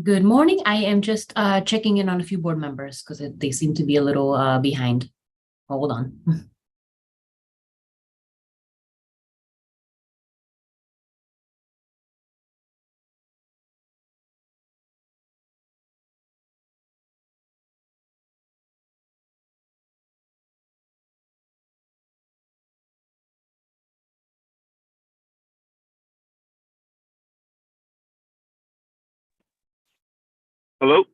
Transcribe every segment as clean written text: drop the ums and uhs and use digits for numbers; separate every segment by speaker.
Speaker 1: Good morning. I am just checking in on a few board members because they seem to be a little behind. Hold on.
Speaker 2: Hello?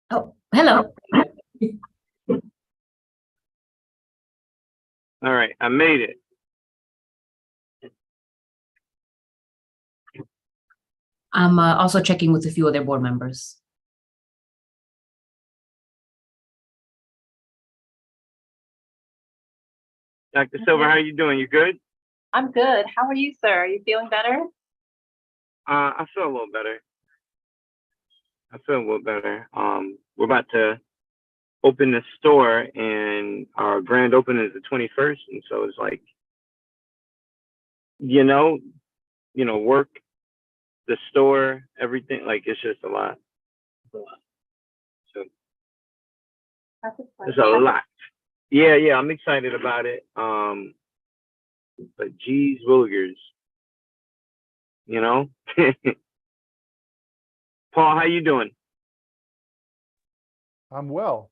Speaker 1: Oh, hello.
Speaker 2: All right, I made it.
Speaker 1: I'm also checking with a few other board members.
Speaker 2: Dr. Silver, how you doing? You good?
Speaker 3: I'm good. How are you, sir? Are you feeling better?
Speaker 2: I feel a little better. I feel a little better. We're about to open the store, and our grand opening is the 21st, and so it's like, you know, work, the store, everything. Like it's just a lot. It's a lot. So
Speaker 3: That's
Speaker 2: it's a
Speaker 3: exciting.
Speaker 2: lot. Yeah, yeah, I'm excited about it. But geez, Willigers, you know. Paul, how you doing?
Speaker 4: I'm well.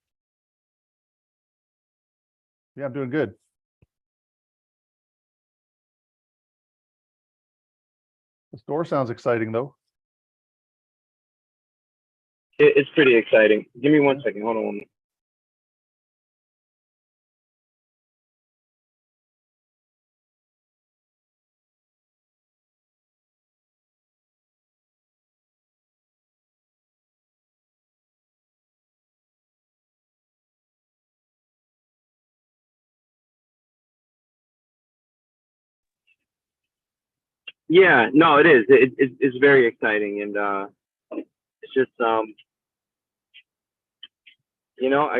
Speaker 4: Yeah, I'm doing good. The store sounds exciting though.
Speaker 2: It's pretty exciting. Give me 1 second. Hold on. Yeah, no, it is. It's very exciting, and it's just I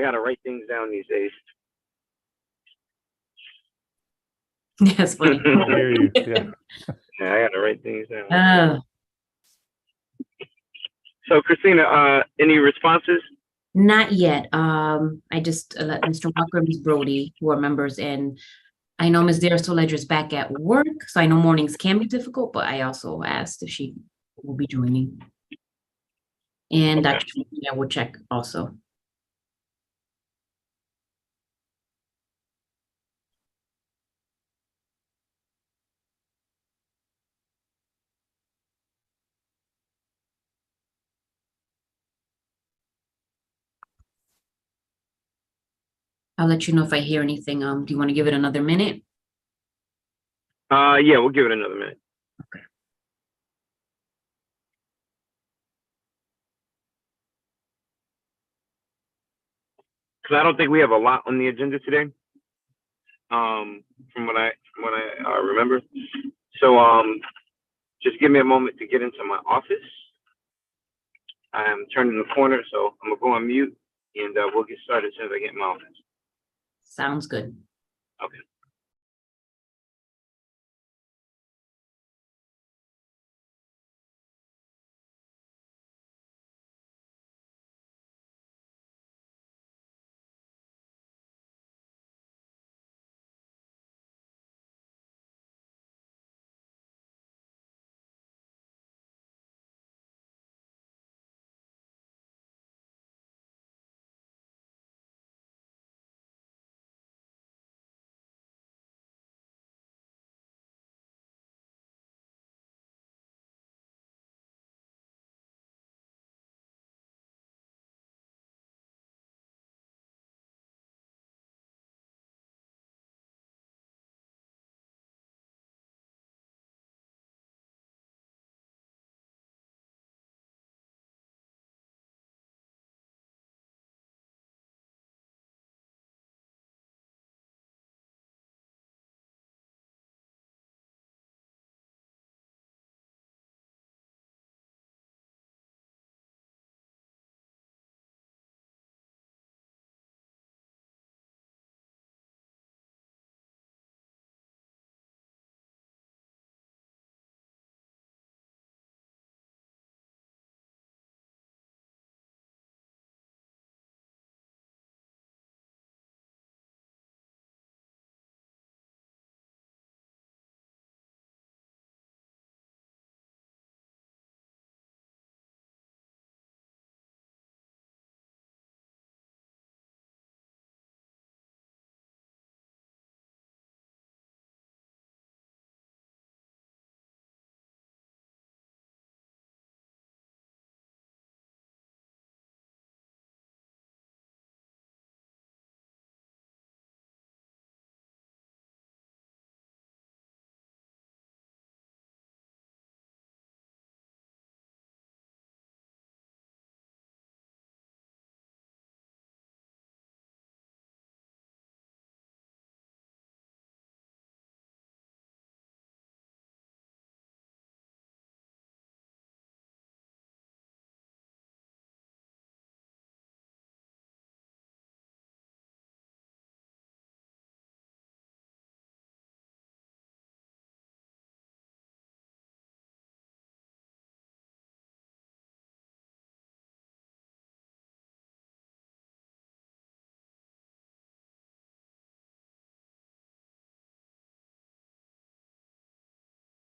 Speaker 2: gotta write things down these days.
Speaker 1: Yes, funny.
Speaker 4: I hear you. Yeah.
Speaker 2: Yeah, I gotta write things down.
Speaker 1: Uh,
Speaker 2: So, Christina, any responses?
Speaker 1: Not yet. I just let Mr. Walker and Ms. Brody, who are members, in. I know Ms. Daristo Ledger is back at work, so I know mornings can be difficult, but I also asked if she will be joining. And
Speaker 2: Okay.
Speaker 1: Dr. I will check also. I'll let you know if I hear anything. Do you want to give it another minute?
Speaker 2: Yeah, we'll give it another minute.
Speaker 1: Okay.
Speaker 2: Because I don't think we have a lot on the agenda today. From what I remember. So, just give me a moment to get into my office. I'm turning the corner, so I'm gonna go on mute, and we'll get started as soon as I get in my office.
Speaker 1: Sounds good.
Speaker 2: Okay.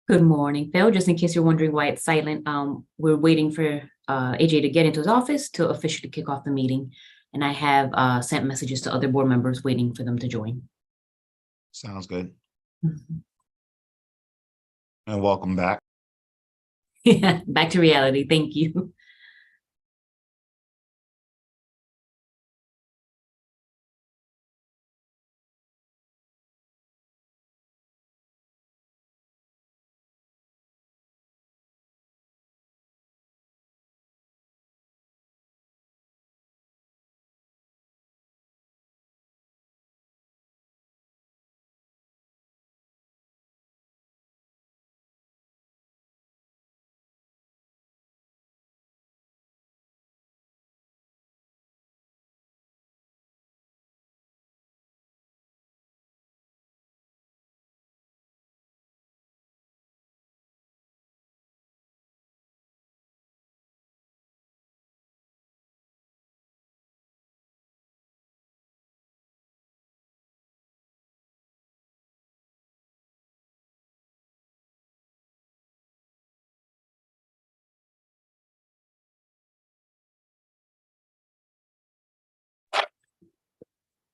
Speaker 1: Good morning, Phil. Just in case you're wondering why it's silent, we're waiting for AJ to get into his office to officially kick off the meeting. And I have sent messages to other board members waiting for them to join.
Speaker 5: Sounds good.
Speaker 1: Mhm.
Speaker 5: And welcome back.
Speaker 1: Back to reality. Thank you.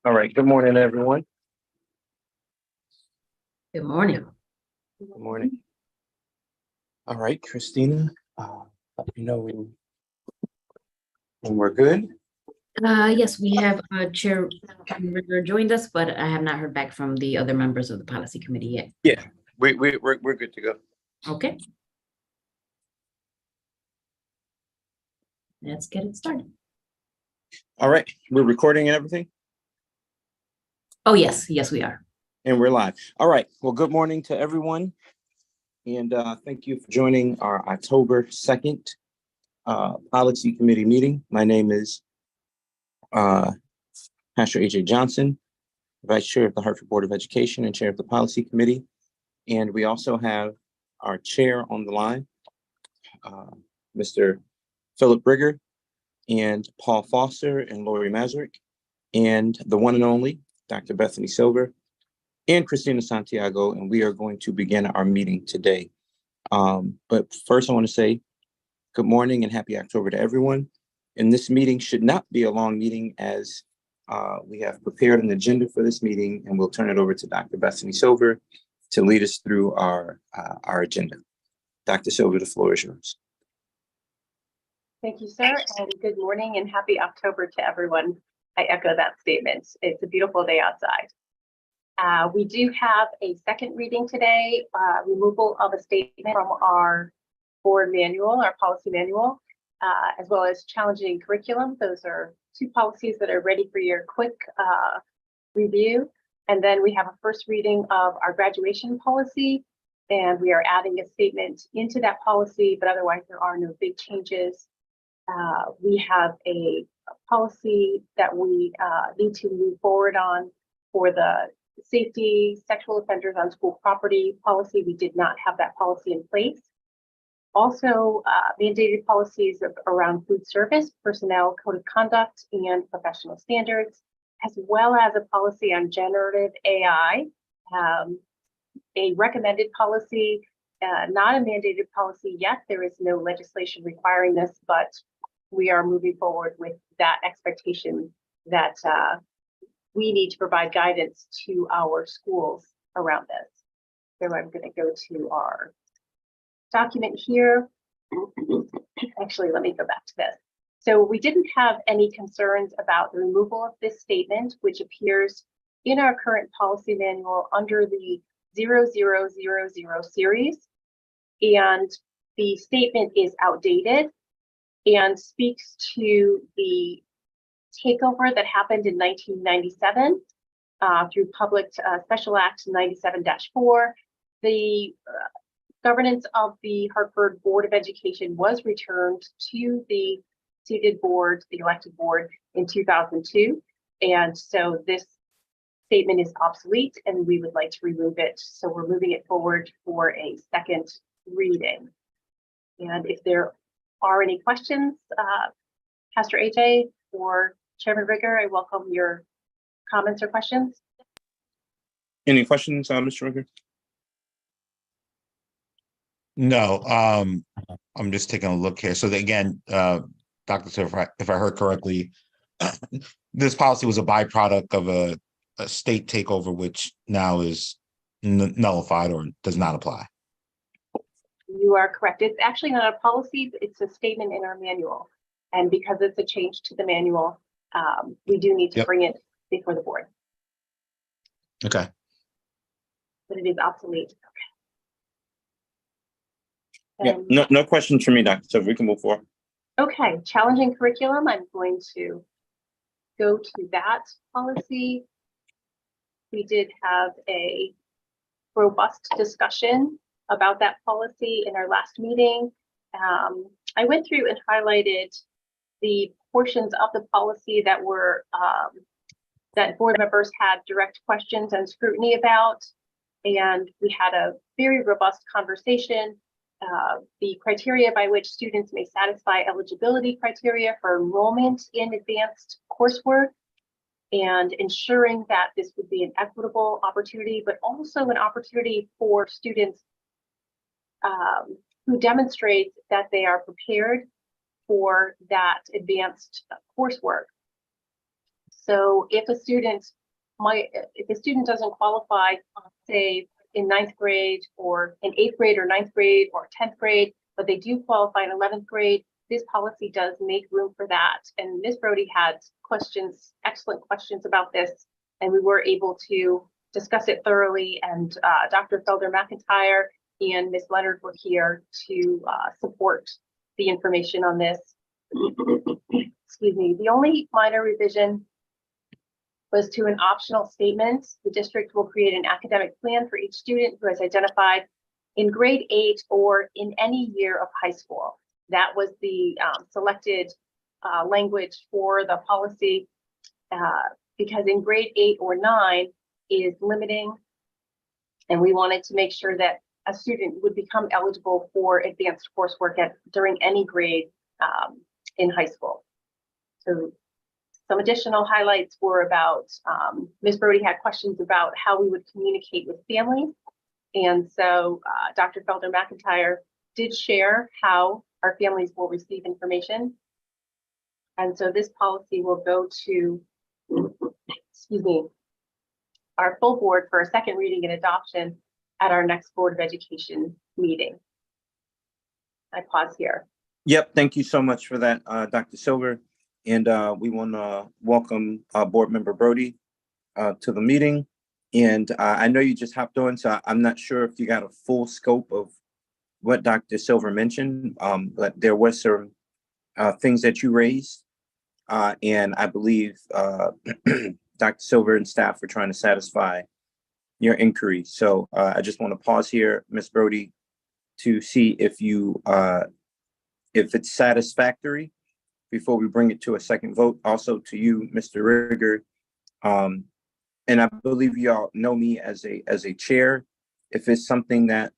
Speaker 6: All right, good morning, everyone.
Speaker 1: Good morning.
Speaker 6: Good morning. All right, Christina, let me know when we're good.
Speaker 1: Yes, we have Chair Ritter joined us, but I have not heard back from the other members of the policy committee yet.
Speaker 6: Yeah, we're good to go.
Speaker 1: Okay. Let's get it started.
Speaker 6: All right, we're recording and everything,
Speaker 1: Oh, yes, we are.
Speaker 6: and we're live. All right, well, good morning to everyone. And thank you for joining our October 2nd policy committee meeting. My name is Pastor AJ Johnson, Vice Chair of the Hartford Board of Education and Chair of the Policy Committee. And we also have our chair on the line, Mr. Philip Brigger, and Paul Foster and Lori Mazurek, and the one and only Dr. Bethany Silver and Christina Santiago, and we are going to begin our meeting today. But first I want to say good morning and happy October to everyone. And this meeting should not be a long meeting, as we have prepared an agenda for this meeting, and we'll turn it over to Dr. Bethany Silver to lead us through our agenda. Dr. Silver, the floor is yours.
Speaker 3: Thank you, sir, and good morning and happy October to everyone. I echo that statement. It's a beautiful day outside. We do have a second reading today, removal of a statement from our board manual, our policy manual, as well as challenging curriculum. Those are two policies that are ready for your quick review. And then we have a first reading of our graduation policy, and we are adding a statement into that policy, but otherwise there are no big changes. We have a policy that we need to move forward on for the safety, sexual offenders on school property policy. We did not have that policy in place. Also, mandated policies around food service, personnel code of conduct, and professional standards, as well as a policy on generative AI, a recommended policy, not a mandated policy yet. There is no legislation requiring this, but we are moving forward with that expectation that we need to provide guidance to our schools around this. So I'm going to go to our document here. Actually, let me go back to this. So we didn't have any concerns about the removal of this statement, which appears in our current policy manual under the 0000 series. And the statement is outdated and speaks to the takeover that happened in 1997 through Public Special Act 97-4. The governance of the Hartford Board of Education was returned to the seated board, the elected board, in 2002. And so this statement is obsolete and we would like to remove it. So we're moving it forward for a second reading. And if there are any questions, Pastor AJ or Chairman Rigger, I welcome your comments or questions.
Speaker 6: Any questions, Mr. Rigger?
Speaker 5: No, I'm just taking a look here. So again, Dr. Silver, if I heard correctly, this policy was a byproduct of a state takeover, which now is nullified or does not apply.
Speaker 3: You are correct. It's actually not a policy, it's a statement in our manual. And because it's a change to the manual, we do need to
Speaker 5: Yep.
Speaker 3: bring it before the board,
Speaker 5: Okay.
Speaker 3: but it is obsolete.
Speaker 6: Yeah, no questions for me, Dr. So we can move forward.
Speaker 3: Okay, challenging curriculum. I'm going to go to that policy. We did have a robust discussion about that policy in our last meeting. I went through and highlighted the portions of the policy that were that board members had direct questions and scrutiny about, and we had a very robust conversation. The criteria by which students may satisfy eligibility criteria for enrollment in advanced coursework, and ensuring that this would be an equitable opportunity, but also an opportunity for students who demonstrate that they are prepared for that advanced coursework. So if a student doesn't qualify, say in 9th grade or in 8th grade or 9th grade or 10th grade, but they do qualify in 11th grade, this policy does make room for that. And Ms. Brody had questions, excellent questions about this, and we were able to discuss it thoroughly. And Dr. Felder McIntyre and Ms. Leonard were here to support the information on this. Excuse me. The only minor revision was to an optional statement. The district will create an academic plan for each student who has identified in grade 8 or in any year of high school. That was the selected language for the policy because in grade 8 or 9 is limiting. And we wanted to make sure that a student would become eligible for advanced coursework during any grade in high school. So some additional highlights were about, Ms. Brody had questions about how we would communicate with families. And so Dr. Felder McIntyre did share how our families will receive information. And so this policy will go to, excuse me, our full board for a second reading and adoption at our next Board of Education meeting. I pause here.
Speaker 6: Yep, thank you so much for that, Dr. Silver. And we want to welcome Board Member Brody to the meeting. And I know you just hopped on, so I'm not sure if you got a full scope of what Dr. Silver mentioned, but there was some things that you raised. And I believe Dr. Silver and staff were trying to satisfy your inquiry. So I just want to pause here, Ms. Brody, to see if you if it's satisfactory before we bring it to a second vote. Also to you, Mr. Rigger. And I believe y'all know me as a chair. If it's something that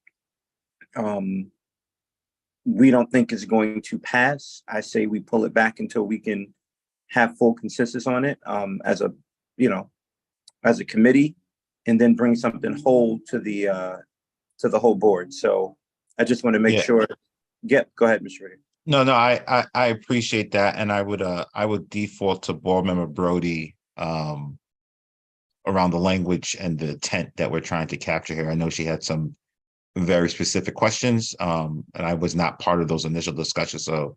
Speaker 6: we don't think is going to pass, I say we pull it back until we can have full consensus on it as a, as a committee, and then bring something whole to the whole board. So I just want to make sure. Yeah, go ahead, Mr. Rigger.
Speaker 5: No, I appreciate that, and I would default to Board Member Brody around the language and the intent that we're trying to capture here. I know she had some very specific questions, and I was not part of those initial discussions, so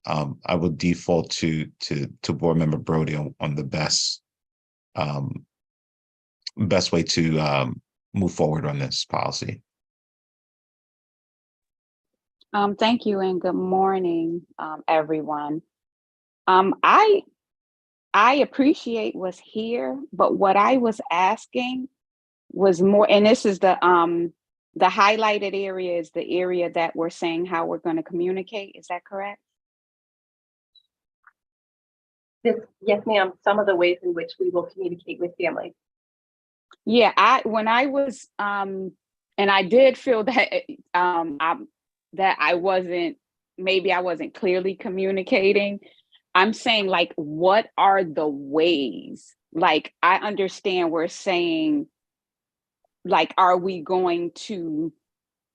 Speaker 5: I would default to Board Member Brody on the best way to move forward on this policy.
Speaker 7: Thank you and good morning, everyone. I appreciate what's here, but what I was asking was more, and this is the highlighted area is the area that we're saying how we're going to communicate. Is that correct?
Speaker 3: Yes, ma'am. Some of the ways in which we will communicate with families.
Speaker 7: Yeah, when I was, and I did feel that that I wasn't clearly communicating. I'm saying, like, what are the ways? Like, I understand we're saying, like, are we going to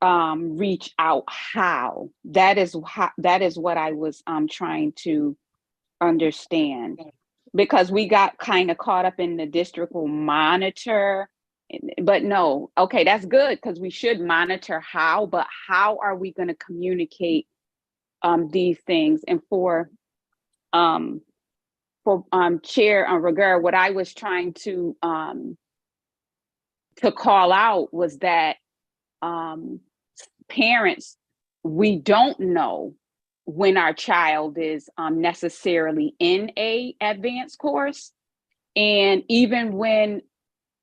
Speaker 7: reach out? How? That is what I was trying to understand, because we got kind of caught up in the district will monitor, but no, okay, that's good, because we should monitor how, but how are we going to communicate these things? And for Chair Rigueur, what I was trying to call out was that parents, we don't know when our child is necessarily in a advanced course. And even when,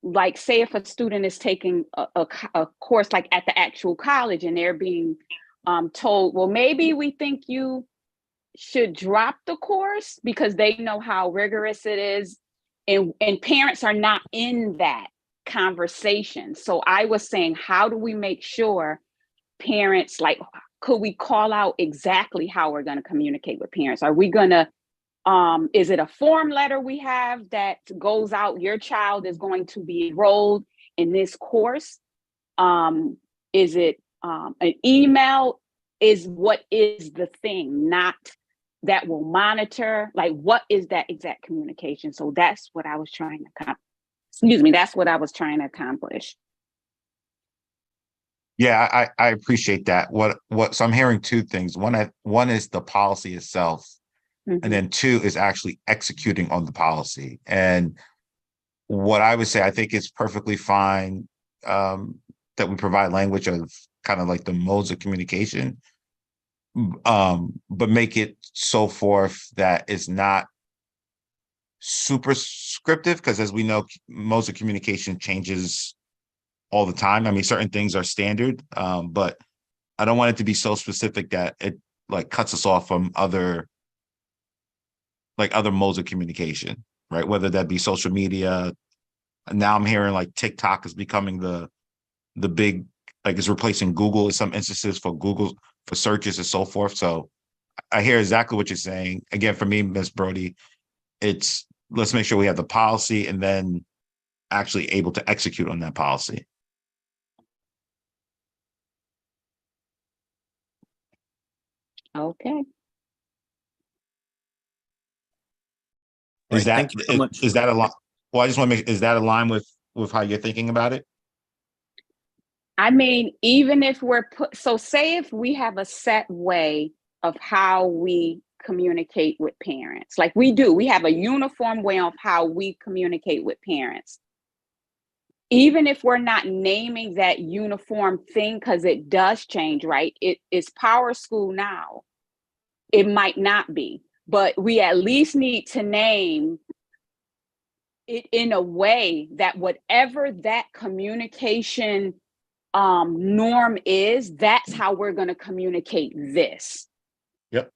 Speaker 7: like, say if a student is taking a course like at the actual college and they're being told, well, maybe we think you should drop the course, because they know how rigorous it is. And parents are not in that conversation. So I was saying, how do we make sure parents, like, could we call out exactly how we're going to communicate with parents? Are we going to, is it a form letter we have that goes out, your child is going to be enrolled in this course? Is it an email? What is the thing, not that will monitor? Like, what is that exact communication? So that's what I was trying to, that's what I was trying to accomplish.
Speaker 5: Yeah, I appreciate that. So I'm hearing two things. One is the policy itself, and then two is actually executing on the policy. And what I would say, I think it's perfectly fine that we provide language of kind of like the modes of communication, but make it so forth that it's not super scriptive, because as we know, modes of communication changes all the time. I mean, certain things are standard, but I don't want it to be so specific that it like cuts us off from other modes of communication, right? Whether that be social media. Now I'm hearing like TikTok is becoming the big, like it's replacing Google in some instances for Google for searches and so forth. So I hear exactly what you're saying. Again, for me, Ms. Brody, it's let's make sure we have the policy and then actually able to execute on that policy.
Speaker 7: Okay.
Speaker 5: Is that,
Speaker 6: thank you so much.
Speaker 5: is that a lot? Well, I just want to make, is that aligned with how you're thinking about it?
Speaker 7: I mean, even if so say if we have a set way of how we communicate with parents, like we have a uniform way of how we communicate with parents. Even if we're not naming that uniform thing, because it does change, right? It is PowerSchool now. It might not be, but we at least need to name it in a way that whatever that communication norm is, that's how we're going to communicate this.
Speaker 5: Yep.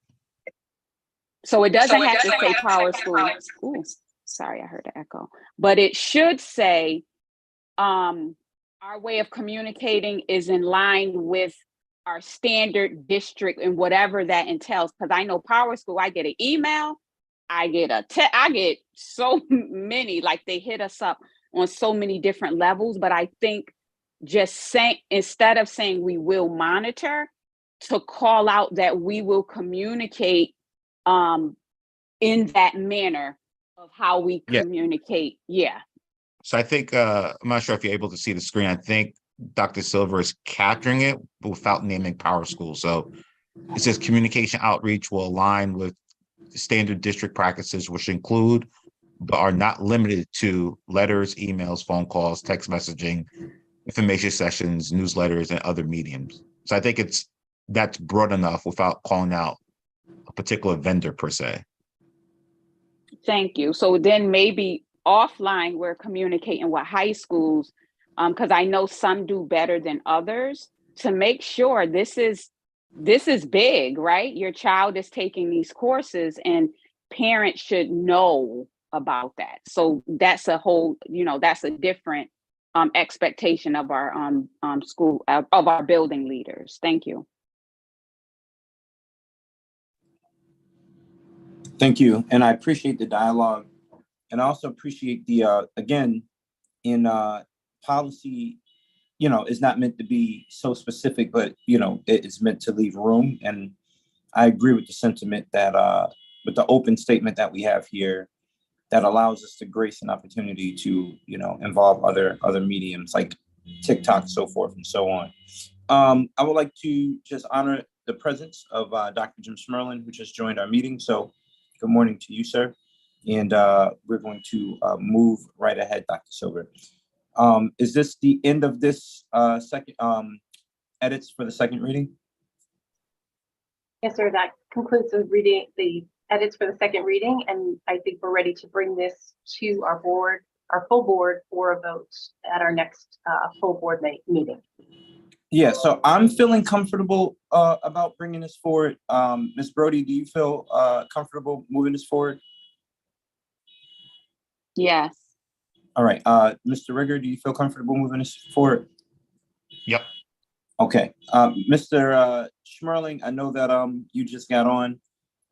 Speaker 7: So it doesn't have to say PowerSchool. Ooh, sorry, I heard an echo. But it should say our way of communicating is in line with our standard district and whatever that entails. Because I know PowerSchool, I get an email, I get so many, like they hit us up on so many different levels. But I think just saying, instead of saying we will monitor, to call out that we will communicate in that manner of how we communicate. Yeah.
Speaker 5: So I think, I'm not sure if you're able to see the screen. I think Dr. Silver is capturing it without naming PowerSchool. So it says communication outreach will align with standard district practices, which include but are not limited to letters, emails, phone calls, text messaging, information sessions, newsletters, and other mediums. So I think that's broad enough without calling out a particular vendor per se.
Speaker 7: Thank you. So then maybe offline, we're communicating with high schools, because I know some do better than others, to make sure this is big, right? Your child is taking these courses and parents should know about that. So that's a whole, that's a different expectation of our school, of our building leaders. Thank you.
Speaker 6: Thank you. And I appreciate the dialogue. And I also appreciate the, again, in policy is not meant to be so specific, but, it's meant to leave room. And I agree with the sentiment that, with the open statement that we have here, that allows us to grace an opportunity to, involve other mediums like TikTok, so forth and so on. I would like to just honor the presence of Dr. Jim Schmerling, who just joined our meeting. So good morning to you, sir. And we're going to move right ahead, Dr. Silver. Is this the end of this second edits for the second reading?
Speaker 3: Yes, sir. That concludes the edits for the second reading. And I think we're ready to bring this to our full board for a vote at our next full board meeting.
Speaker 6: Yeah, so I'm feeling comfortable about bringing this forward. Ms. Brody, do you feel comfortable moving this forward?
Speaker 7: Yes.
Speaker 6: All right, Mr. Rigger, do you feel comfortable moving this forward?
Speaker 5: Yep.
Speaker 6: Okay, Mr. Schmerling, I know that you just got on,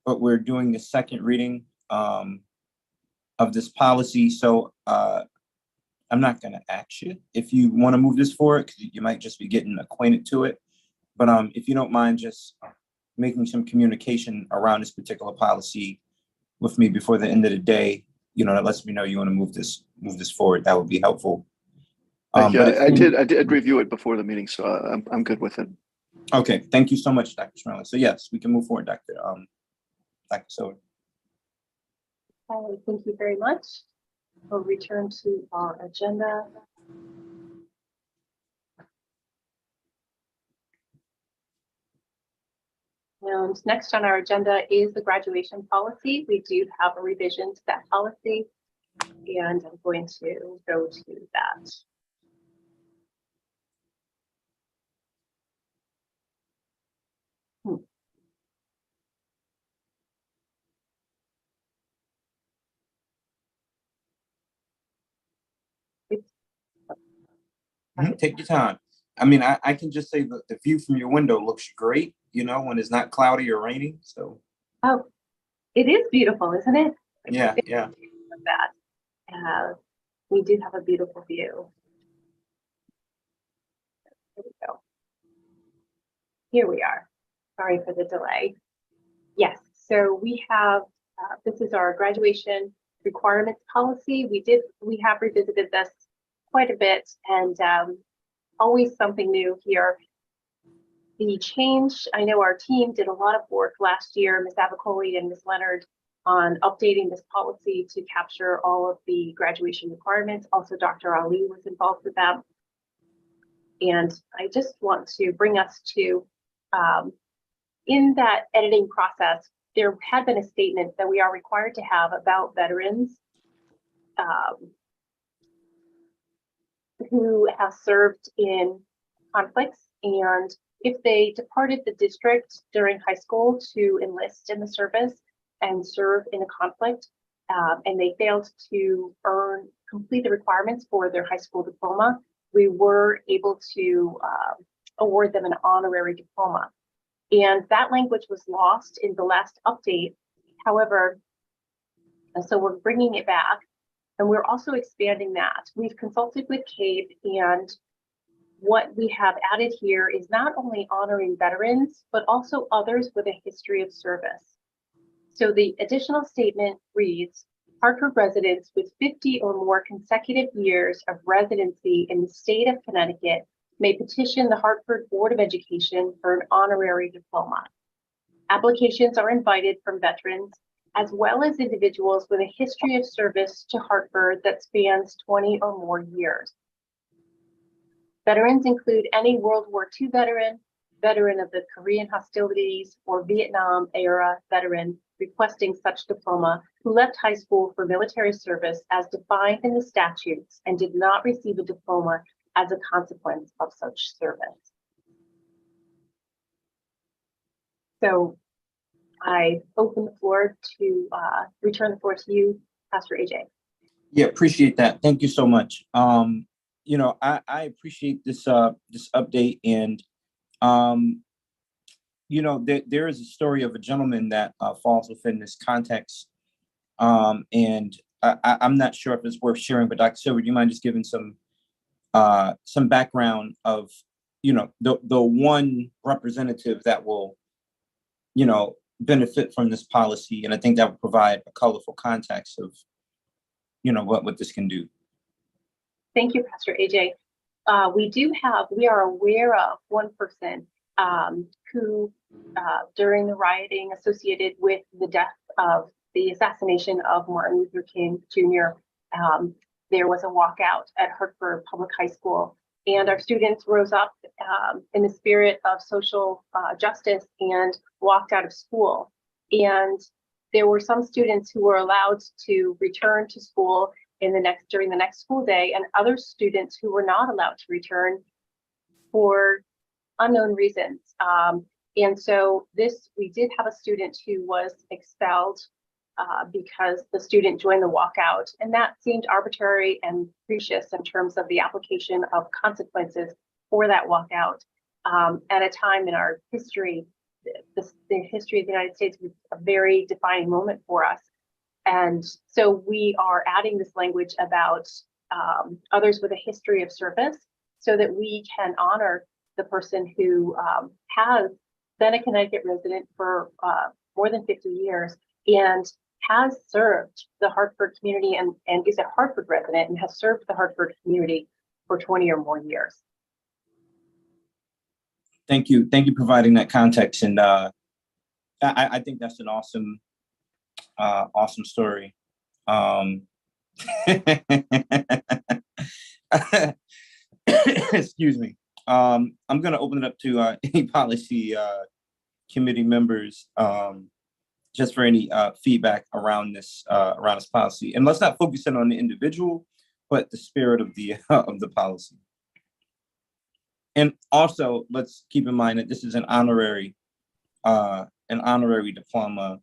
Speaker 6: but we're doing the second reading of this policy. So I'm not going to ask you if you want to move this forward, because you might just be getting acquainted to it. But if you don't mind just making some communication around this particular policy with me before the end of the day, that lets me know you want to move this forward. That would be helpful.
Speaker 8: Yeah, I did review it before the meeting, so I'm good with it.
Speaker 6: Okay, thank you so much, Dr. Schmerling. So yes, we can move forward, Dr. Silver.
Speaker 3: Thank you very much. We'll return to our agenda. And next on our agenda is the graduation policy. We do have a revision to that policy, and I'm going to go to that.
Speaker 6: Take your time. I mean, I can just say that the view from your window looks great, when it's not cloudy or raining. So.
Speaker 3: Oh, it is beautiful, isn't it?
Speaker 6: Yeah.
Speaker 3: That. We do have a beautiful view. Here we go. Here we are. Sorry for the delay. Yes, so we have, this is our graduation requirements policy. We have revisited this quite a bit, and always something new here. The change, I know our team did a lot of work last year, Ms. Avicoli and Ms. Leonard, on updating this policy to capture all of the graduation requirements. Also, Dr. Ali was involved with that. And I just want to bring us to, in that editing process, there had been a statement that we are required to have about veterans who have served in conflicts, and if they departed the district during high school to enlist in the service and serve in a conflict, and they failed to complete the requirements for their high school diploma, we were able to award them an honorary diploma. And that language was lost in the last update. However, so we're bringing it back, and we're also expanding that. We've consulted with CAPE, and what we have added here is not only honoring veterans, but also others with a history of service. So the additional statement reads, Hartford residents with 50 or more consecutive years of residency in the state of Connecticut may petition the Hartford Board of Education for an honorary diploma. Applications are invited from veterans, as well as individuals with a history of service to Hartford that spans 20 or more years. Veterans include any World War II veteran, veteran of the Korean hostilities, or Vietnam era veteran requesting such diploma who left high school for military service as defined in the statutes and did not receive a diploma as a consequence of such service. So I open the floor to return the floor to you, Pastor AJ.
Speaker 6: Yeah, appreciate that. Thank you so much. I appreciate this this update, and there is a story of a gentleman that falls within this context, and I'm not sure if it's worth sharing. But Dr. Silver, do you mind just giving some some background of, the one representative that will, benefit from this policy. And I think that will provide a colorful context of, what this can do.
Speaker 3: Thank you, Pastor AJ. We are aware of one person who, during the rioting associated with the assassination of Martin Luther King Jr., there was a walkout at Hartford Public High School, and our students rose up in the spirit of social justice and walked out of school. And there were some students who were allowed to return to school during the next school day, and other students who were not allowed to return for unknown reasons. And so we did have a student who was expelled because the student joined the walkout, and that seemed arbitrary and capricious in terms of the application of consequences for that walkout. At a time in our history, the history of the United States was a very defining moment for us. And so we are adding this language about others with a history of service so that we can honor the person who has been a Connecticut resident for more than 50 years and has served the Hartford community and is a Hartford resident and has served the Hartford community for 20 or more years.
Speaker 6: Thank you. Thank you for providing that context. And I think that's an awesome story. Excuse me. I'm going to open it up to any policy committee members just for any feedback around this policy. And let's not focus in on the individual, but the spirit of the policy. And also, let's keep in mind that this is an honorary diploma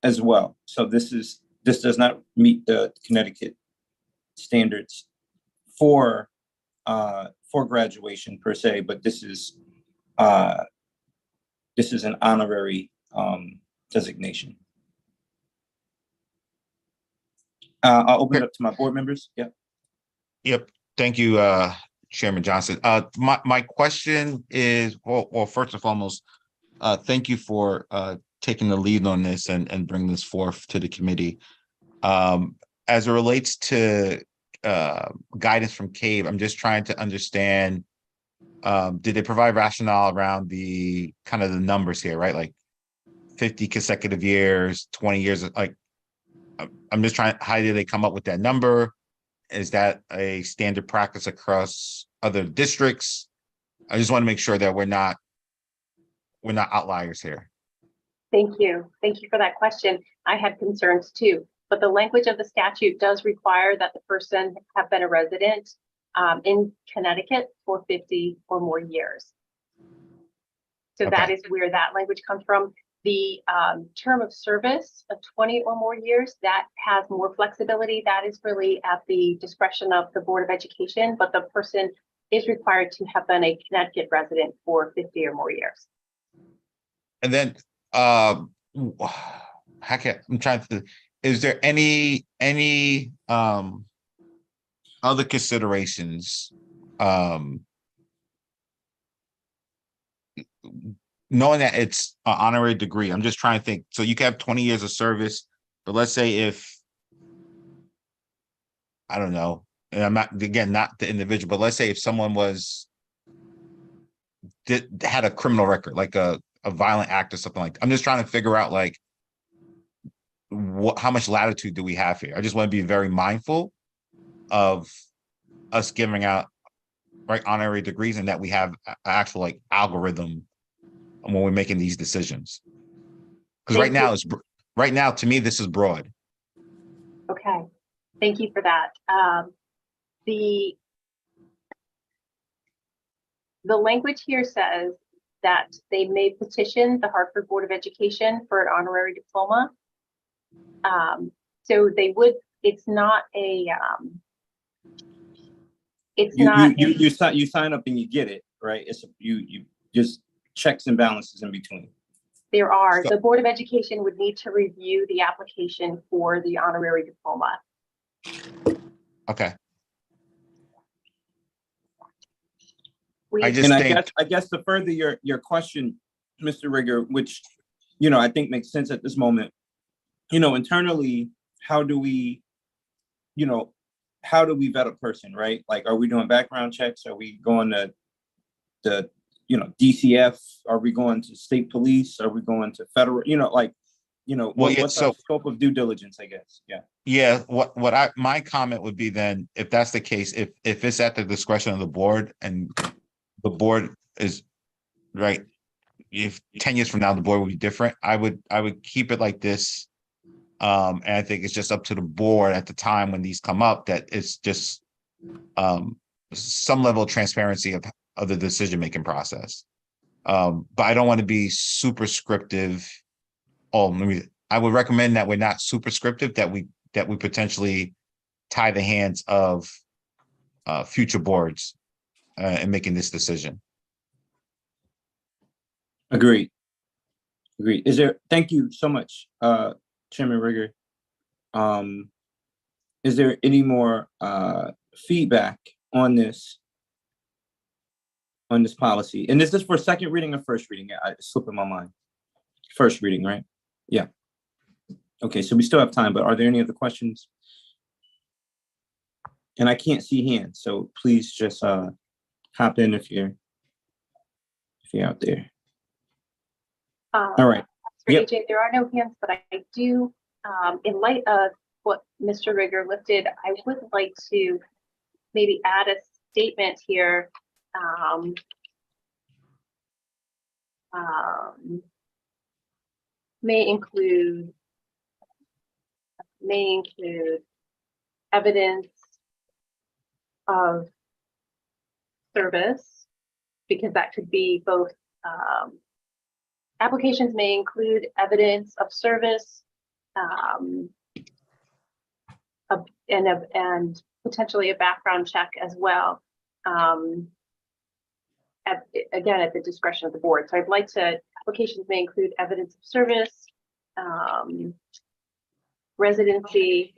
Speaker 6: as well. So this does not meet the Connecticut standards for graduation per se, but this is an honorary designation. I'll open it up to my board members.
Speaker 5: Yep. Thank you, Chairman Johnson. My question is, well, first and foremost, thank you for taking the lead on this and bringing this forth to the committee. As it relates to guidance from CAVE, I'm just trying to understand, did they provide rationale around the kind of the numbers here, right? Like 50 consecutive years, 20 years, like, I'm just trying, how did they come up with that number? Is that a standard practice across other districts? I just want to make sure that we're not outliers here.
Speaker 3: Thank you. Thank you for that question. I had concerns too, but the language of the statute does require that the person have been a resident in Connecticut for 50 or more years. So
Speaker 5: Okay.
Speaker 3: That is where that language comes from. The term of service of 20 or more years, that has more flexibility. That is really at the discretion of the Board of Education, but the person is required to have been a Connecticut resident for 50 or more years.
Speaker 5: And then, I'm trying to, is there any other considerations, knowing that it's an honorary degree? I'm just trying to think. So you can have 20 years of service, but let's say if, I don't know, and I'm not, again, not the individual, but let's say if someone had a criminal record, like a violent act or something like that. I'm just trying to figure out, like, how much latitude do we have here? I just want to be very mindful of us giving out, right, honorary degrees, and that we have an actual, like, algorithm when we're making these decisions. Because right now, to me, this is broad.
Speaker 3: Okay, thank you for that. The language here says that they may petition the Hartford Board of Education for an honorary diploma. So they would. It's not a.
Speaker 6: You sign up and you get it, right? It's you just checks and balances in between.
Speaker 3: There are.
Speaker 6: So,
Speaker 3: the Board of Education would need to review the application for the honorary diploma.
Speaker 5: Okay. I just
Speaker 6: And
Speaker 5: think,
Speaker 6: I guess to further your question, Mr. Rigger, which, I think makes sense at this moment, internally, how do we vet a person, right? Like, are we doing background checks? Are we going to the, DCF? Are we going to state police? Are we going to federal, what's
Speaker 5: so
Speaker 6: our scope of due diligence, I guess? Yeah.
Speaker 5: yeah, my comment would be then, if that's the case, if it's at the discretion of the board and the board is right, if 10 years from now the board would be different, I would keep it like this. And I think it's just up to the board at the time when these come up, that it's just some level of transparency of the decision-making process. But I don't want to be super scriptive. I would recommend that we're not super scriptive, that we potentially tie the hands of future boards in making this decision.
Speaker 6: Agreed. Thank you so much, Chairman Rigger. Is there any more feedback on this policy? And is this for second reading or first reading? I slipped in my mind. First reading, right? Yeah. Okay, so we still have time, but are there any other questions? And I can't see hands, so please just hop in if you're out there. All right. Yep.
Speaker 3: AJ, there are no hands, but I do, in light of what Mr. Rigger lifted, I would like to maybe add a statement here. May include evidence of service, because that could be both. Applications may include evidence of service and potentially a background check as well. Again, at the discretion of the board. So I'd like to, applications may include evidence of service, residency,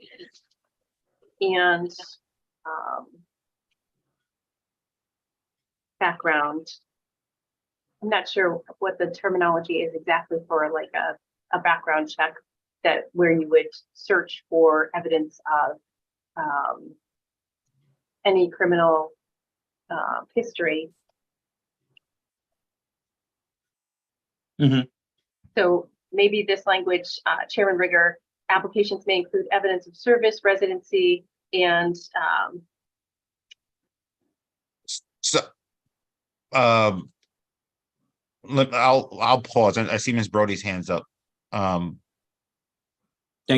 Speaker 3: and background. I'm not sure what the terminology is exactly for like a background check where you would search for evidence of any criminal history.
Speaker 6: Mm-hmm.
Speaker 3: So maybe this language, Chairman Rigger, applications may include evidence of service, residency, and
Speaker 5: I'll pause. I see Ms. Brody's hands up.
Speaker 6: Thank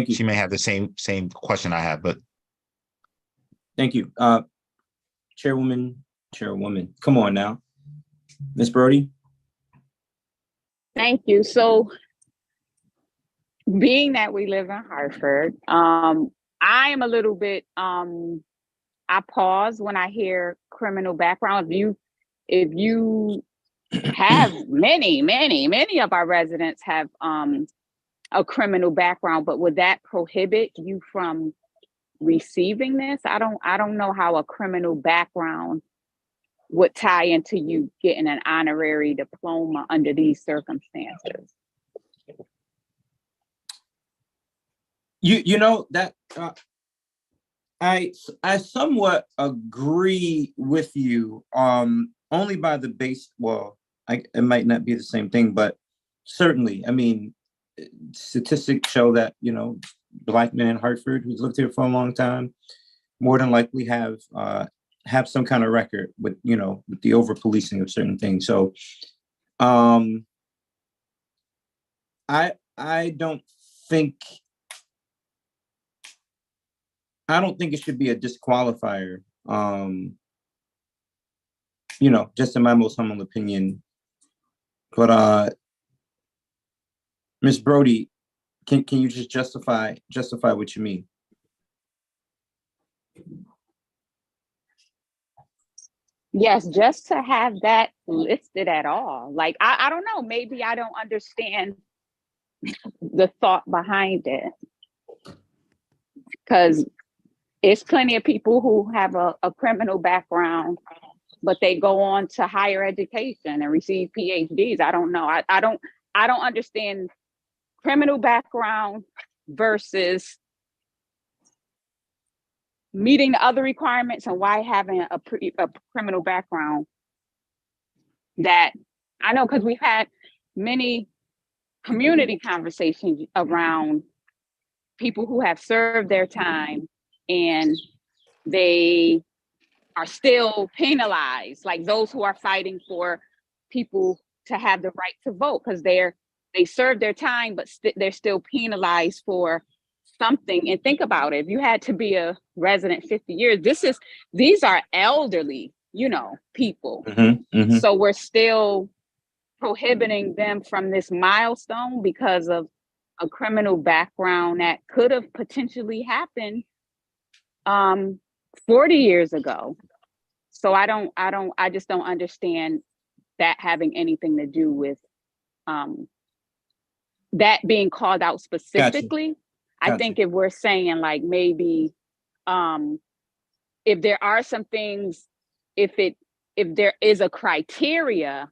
Speaker 6: you.
Speaker 5: She may have the same question I have, but
Speaker 6: thank you. Chairwoman, come on now. Ms. Brody.
Speaker 7: Thank you. So being that we live in Hartford, I am a little bit, I pause when I hear criminal background. If you have many of our residents have a criminal background, but would that prohibit you from receiving this? I don't know how a criminal background would tie into you getting an honorary diploma under these circumstances.
Speaker 6: You know that I somewhat agree with you, only by the base. Well, it might not be the same thing, but certainly, I mean, statistics show that, Black men in Hartford who's lived here for a long time more than likely have some kind of record with, with the over policing of certain things. So I don't think it should be a disqualifier. Just in my most humble opinion. But Ms. Brody, can you just justify what you mean?
Speaker 7: Yes, just to have that listed at all. Like, I don't know, maybe I don't understand the thought behind it. Because it's plenty of people who have a criminal background but they go on to higher education and receive PhDs. I don't know. I don't understand criminal background versus meeting the other requirements, and why having a criminal background. That I know, because we've had many community conversations around people who have served their time and they are still penalized, like those who are fighting for people to have the right to vote, because they served their time, but they're still penalized for something. And think about it, if you had to be a resident 50 years, these are elderly, people. So we're still prohibiting them from this milestone because of a criminal background that could have potentially happened 40 years ago. So I just don't understand that having anything to do with that being called out specifically. Gotcha. I think if we're saying like maybe if there are some things, if there is a criteria,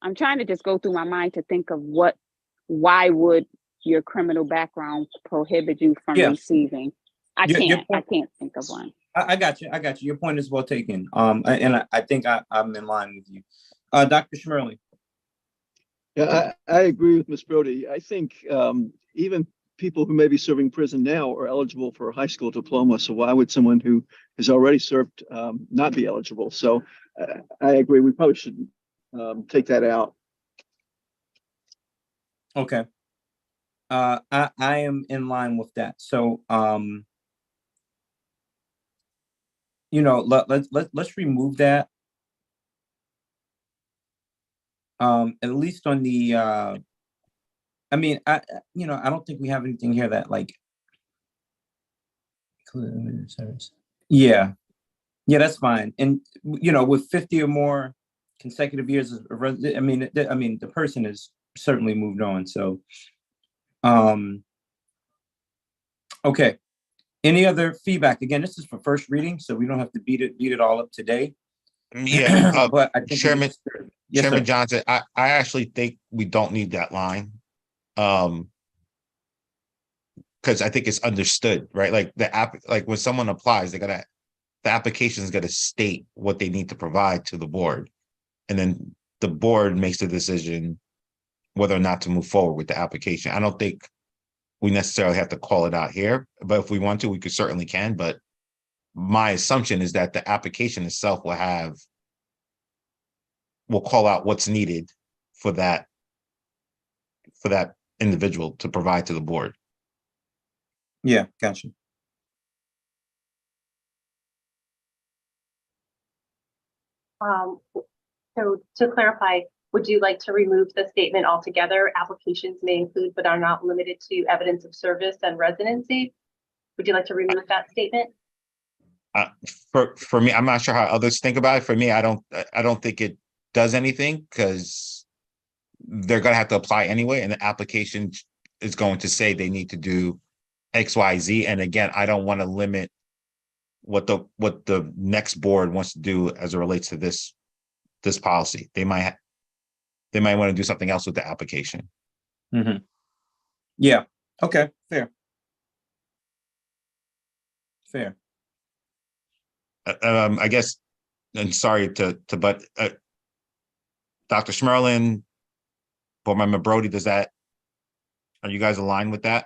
Speaker 7: I'm trying to just go through my mind to think of why would your criminal background prohibit you from receiving? I can't think of one.
Speaker 6: I got you. Your point is well taken. And I think I'm in line with you. Dr. Schmerling.
Speaker 8: Yeah, I agree with Ms. Brody. I think even people who may be serving prison now are eligible for a high school diploma. So why would someone who has already served not be eligible? So I agree. We probably should take that out.
Speaker 6: Okay. I am in line with that. So let's remove that. At least on the I don't think we have anything here that like yeah, that's fine. And with 50 or more consecutive years of the person is certainly moved on. So okay. Any other feedback? Again, this is for first reading, so we don't have to beat it all up today.
Speaker 5: Yeah,
Speaker 6: but I think
Speaker 5: Chairman
Speaker 6: Sir.
Speaker 5: Johnson, I actually think we don't need that line. Because I think it's understood, right? Like like when someone applies, the application is gonna state what they need to provide to the board. And then the board makes the decision whether or not to move forward with the application. I don't think we necessarily have to call it out here, but if we want to, we could certainly can. But my assumption is that the application itself will call out what's needed for that individual to provide to the board.
Speaker 6: Yeah, gotcha.
Speaker 3: So to clarify, would you like to remove the statement altogether? Applications may include but are not limited to evidence of service and residency. Would you like to remove that statement?
Speaker 5: For me, I'm not sure how others think about it. For me, I don't think it does anything, because they're going to have to apply anyway, and the application is going to say they need to do X, Y, Z. And again, I don't want to limit what the next board wants to do as it relates to this policy. They might want to do something else with the application.
Speaker 6: Mm-hmm. Yeah. Okay. Fair.
Speaker 5: I guess, and sorry but Dr. Schmerling, Board Member Brody, are you guys aligned with that?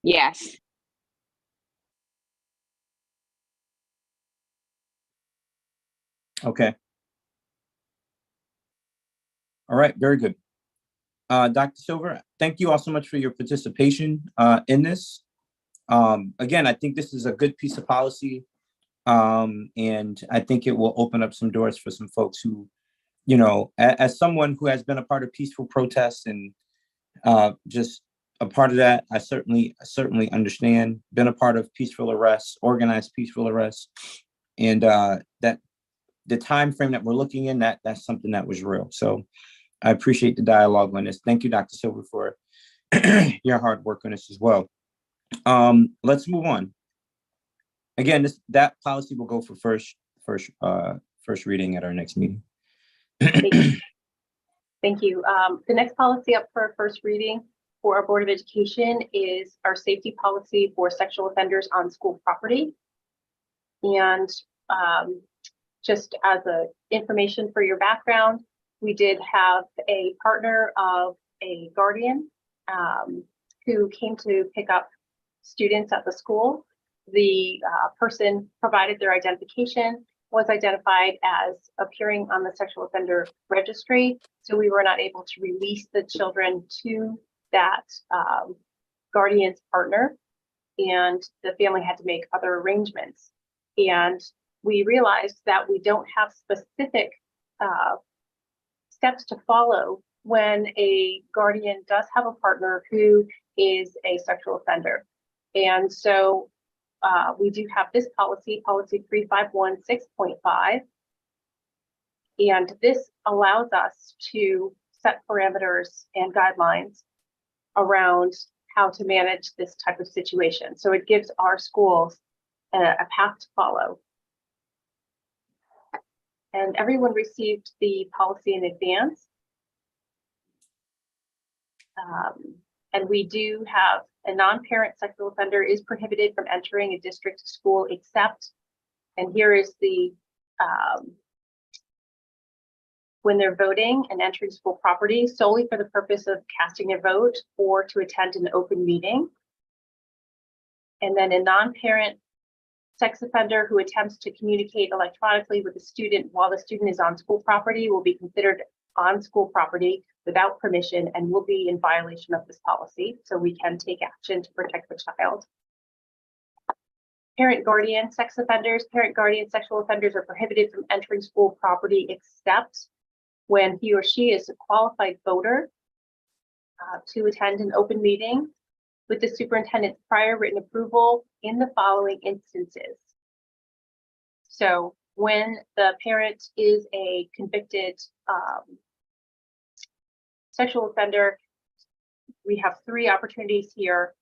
Speaker 7: Yes.
Speaker 6: Okay. All right, very good. Dr. Silver, thank you all so much for your participation in this. Again, I think this is a good piece of policy, and I think it will open up some doors for some folks who, as someone who has been a part of peaceful protests and just a part of that, I certainly understand, been a part of peaceful arrests, organized peaceful arrests, and that the time frame that we're looking in, that's something that was real. So I appreciate the dialogue on this. Thank you, Dr. Silver, for your hard work on this as well. Let's move on. Again, that policy will go for first reading at our next meeting.
Speaker 3: Thank you. The next policy up for first reading for our Board of Education is our safety policy for sexual offenders on school property. And just as a information for your background, we did have a partner of a guardian who came to pick up students at the school. The person provided their identification, was identified as appearing on the sexual offender registry. So we were not able to release the children to that guardian's partner, and the family had to make other arrangements. And we realized that we don't have specific steps to follow when a guardian does have a partner who is a sexual offender. And so we do have this policy 3516.5. And this allows us to set parameters and guidelines around how to manage this type of situation. So it gives our schools a path to follow. And everyone received the policy in advance. And we do have a non-parent sexual offender is prohibited from entering a district school except, and here is the, when they're voting and entering school property solely for the purpose of casting a vote or to attend an open meeting. And then a non-parent sex offender who attempts to communicate electronically with a student while the student is on school property will be considered on school property without permission and will be in violation of this policy. So we can take action to protect the child. Parent guardian sex offenders, parent guardian sexual offenders are prohibited from entering school property except when he or she is a qualified voter to attend an open meeting with the superintendent's prior written approval in the following instances. So when the parent is a convicted sexual offender, we have 3 opportunities here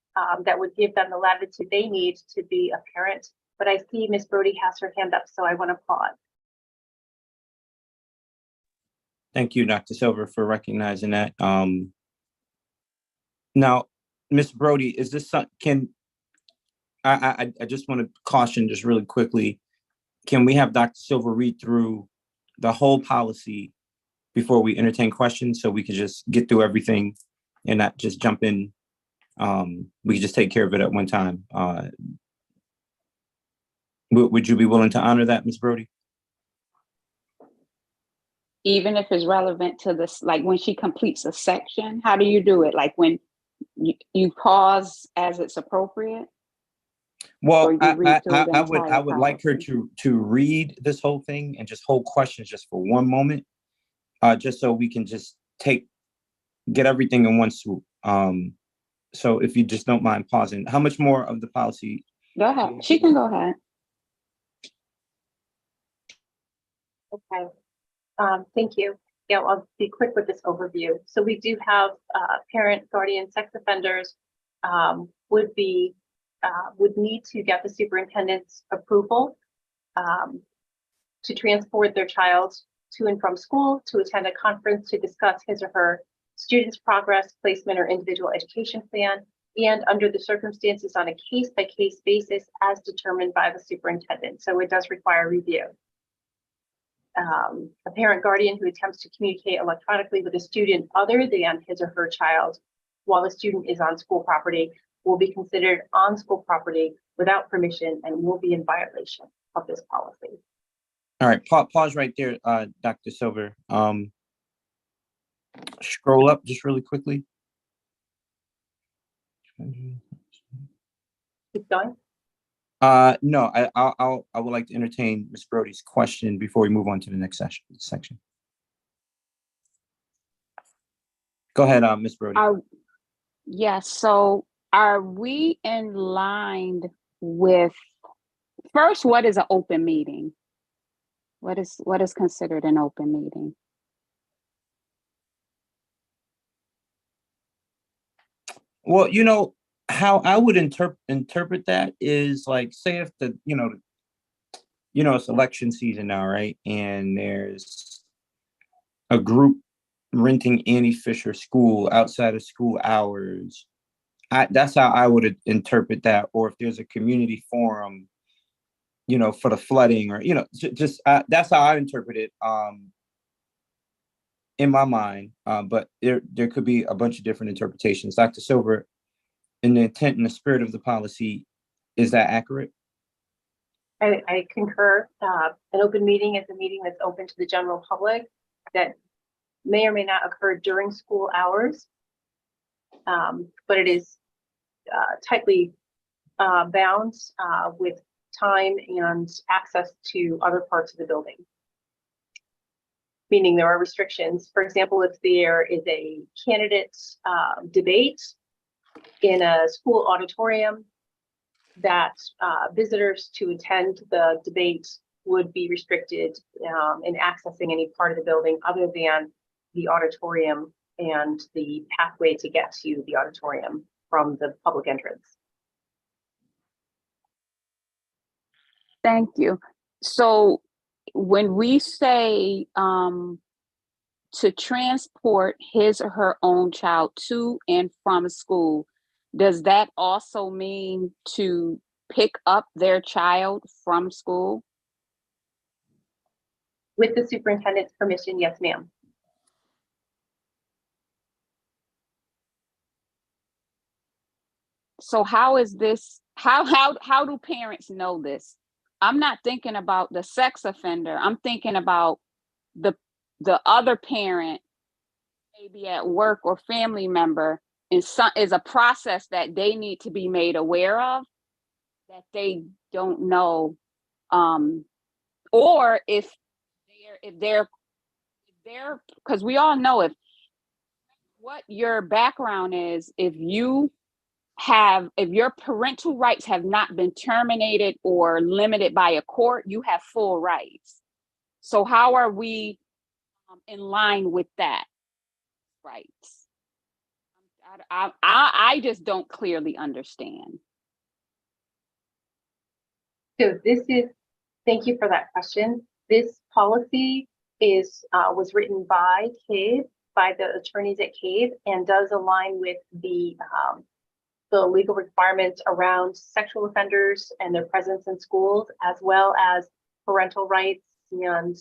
Speaker 3: that would give them the latitude they need to be a parent. But I see Ms. Brody has her hand up, so I want to pause.
Speaker 6: Thank you, Dr. Silver, for recognizing that. Now, Ms. Brody, is this I just want to caution just really quickly, can we have Dr. Silver read through the whole policy before we entertain questions so we can just get through everything and not just jump in? We can just take care of it at one time. Would you be willing to honor that, Ms. Brody?
Speaker 7: Even if it's relevant to this, like when she completes a section, how do you do it? Like when you pause as it's appropriate?
Speaker 6: Well,
Speaker 7: Or you read through the entire
Speaker 6: I would like her
Speaker 7: policy?
Speaker 6: to read this whole thing and just hold questions just for one moment, just so we can just get everything in one swoop. So if you just don't mind pausing, how much more of the policy?
Speaker 7: Go ahead. She can go ahead.
Speaker 3: Okay. Thank you. Yeah, I'll be quick with this overview. So we do have parent, guardian, sex offenders would need to get the superintendent's approval to transport their child to and from school, to attend a conference to discuss his or her student's progress, placement, or individual education plan, and under the circumstances on a case-by-case basis as determined by the superintendent. So it does require review. A parent guardian who attempts to communicate electronically with a student other than his or her child while the student is on school property will be considered on school property without permission and will be in violation of this policy.
Speaker 6: All right, pause right there, Dr. Silver. Scroll up just really quickly.
Speaker 3: Keep going.
Speaker 6: No, I would like to entertain Ms. Brody's question before we move on to the next section. Go ahead, Ms. Brody.
Speaker 7: Yes. So are we in line with, first, what is an open meeting? What is considered an open meeting?
Speaker 6: Well, how I would interpret that is like, say if it's election season now, right? And there's a group renting Annie Fisher School outside of school hours. That's how I would interpret that. Or if there's a community forum, for the flooding, or just that's how I interpret it. In my mind, but there could be a bunch of different interpretations. Dr. Silver, in the intent and the spirit of the policy, is that accurate?
Speaker 3: I concur. An open meeting is a meeting that's open to the general public that may or may not occur during school hours. But it is tightly bound with time and access to other parts of the building. Meaning there are restrictions. For example, if there is a candidate debate in a school auditorium, that visitors to attend the debate would be restricted in accessing any part of the building other than the auditorium and the pathway to get to the auditorium from the public entrance.
Speaker 7: Thank you. So when we say to transport his or her own child to and from school, does that also mean to pick up their child from school?
Speaker 3: With the superintendent's permission, yes, ma'am.
Speaker 7: So how is this, how do parents know this? I'm not thinking about the sex offender. I'm thinking about the other parent, maybe at work or family member, is a process that they need to be made aware of that they don't know, or if they're because we all know if what your background is, if your parental rights have not been terminated or limited by a court, you have full rights. So how are we in line with that rights? I just don't clearly understand.
Speaker 3: So thank you for that question. This policy was written by CAVE, by the attorneys at CAVE, and does align with the legal requirements around sexual offenders and their presence in schools, as well as parental rights and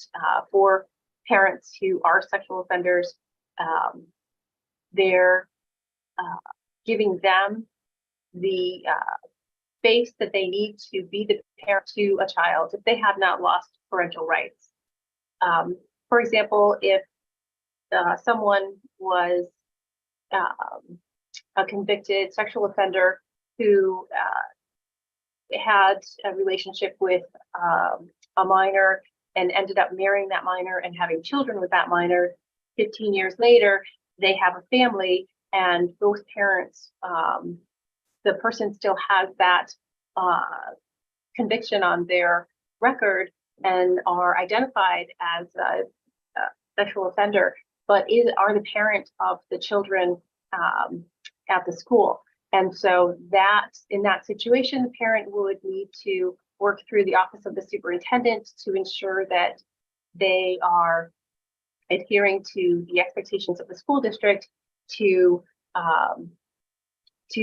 Speaker 3: for parents who are sexual offenders. They're giving them the space that they need to be the parent to a child if they have not lost parental rights. For example, if someone was a convicted sexual offender who had a relationship with a minor and ended up marrying that minor and having children with that minor, 15 years later, they have a family and both parents, the person still has that conviction on their record and are identified as a sexual offender, but are the parent of the children at the school. And so that in that situation, the parent would need to work through the office of the superintendent to ensure that they are adhering to the expectations of the school district to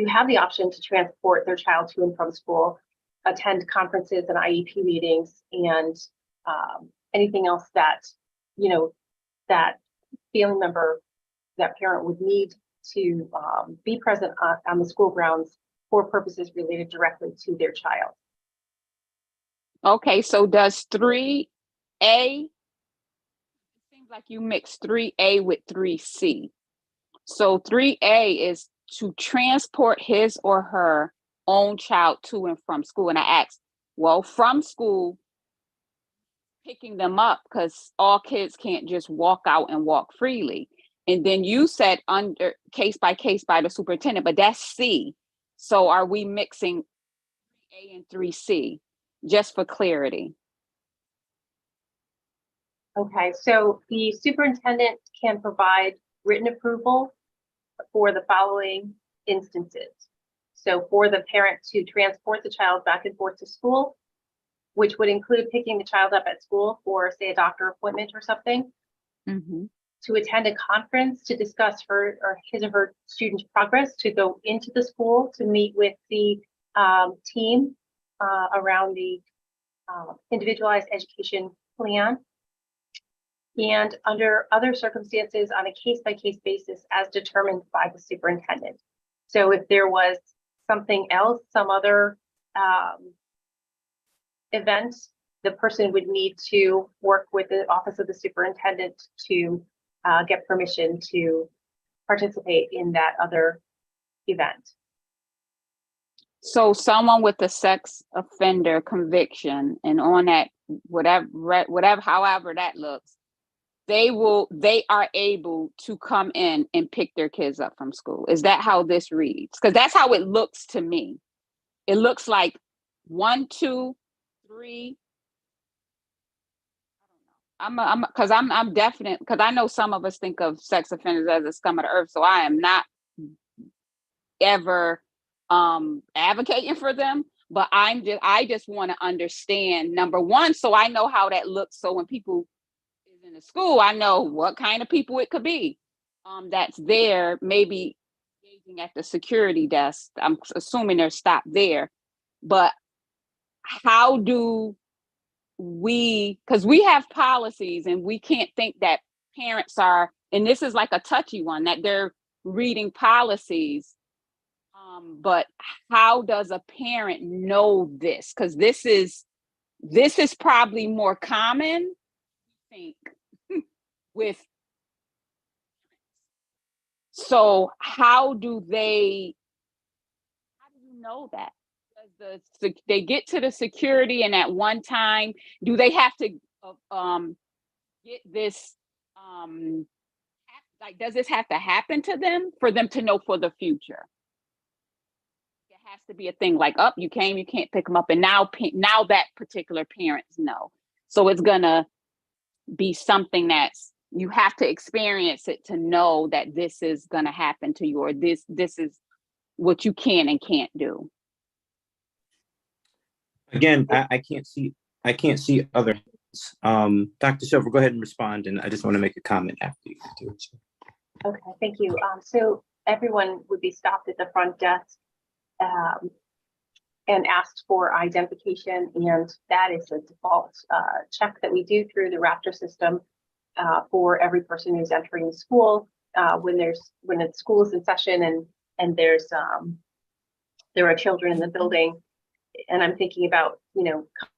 Speaker 3: have the option to transport their child to and from school, attend conferences and IEP meetings, and anything else that, that family member, that parent would need to be present on the school grounds for purposes related directly to their child.
Speaker 7: Okay, so does 3A, it seems like you mixed 3A with 3C. So 3A is to transport his or her own child to and from school. And I asked, well, from school, picking them up, because all kids can't just walk out and walk freely. And then you said under case by the superintendent, but that's C. So are we mixing 3A and 3C, just for clarity?
Speaker 3: Okay, so the superintendent can provide written approval for the following instances. So for the parent to transport the child back and forth to school, which would include picking the child up at school for, say, a doctor appointment or something,
Speaker 7: Mm-hmm.
Speaker 3: to attend a conference to discuss her or his or her student's progress, to go into the school to meet with the team around the individualized education plan, and under other circumstances on a case-by-case basis as determined by the superintendent. So if there was something else, some other event, the person would need to work with the office of the superintendent to get permission to participate in that other event.
Speaker 7: So someone with a sex offender conviction and on that, whatever, however that looks, they are able to come in and pick their kids up from school. Is that how this reads? Because that's how it looks to me. It looks like 1, 2, 3. I'm definite, because I know some of us think of sex offenders as a scum of the earth. So I am not ever advocating for them, but I just want to understand, number one, so I know how that looks. So when people is in the school, I know what kind of people it could be that's there, maybe engaging at the security desk. I'm assuming they're stopped there, but how do we, because we have policies and we can't think that parents are, and this is like a touchy one, that they're reading policies. But how does a parent know this? Because this is probably more common, I think, with. So how do you know that? Does they get to the security and at one time, do they have to get this, like, does this have to happen to them for them to know for the future? It has to be a thing like, oh, you can't pick them up. And now that particular parents know. So it's gonna be something that's, you have to experience it to know that this is gonna happen to you, or this is what you can and can't do.
Speaker 6: Again, I can't see other hands. Dr. Silver, go ahead and respond, and I just want to make a comment after you do it.
Speaker 3: Okay, thank you. So everyone would be stopped at the front desk and asked for identification, and that is a default check that we do through the Raptor system for every person who's entering the school when the school is in session and there are children in the building. And I'm thinking about,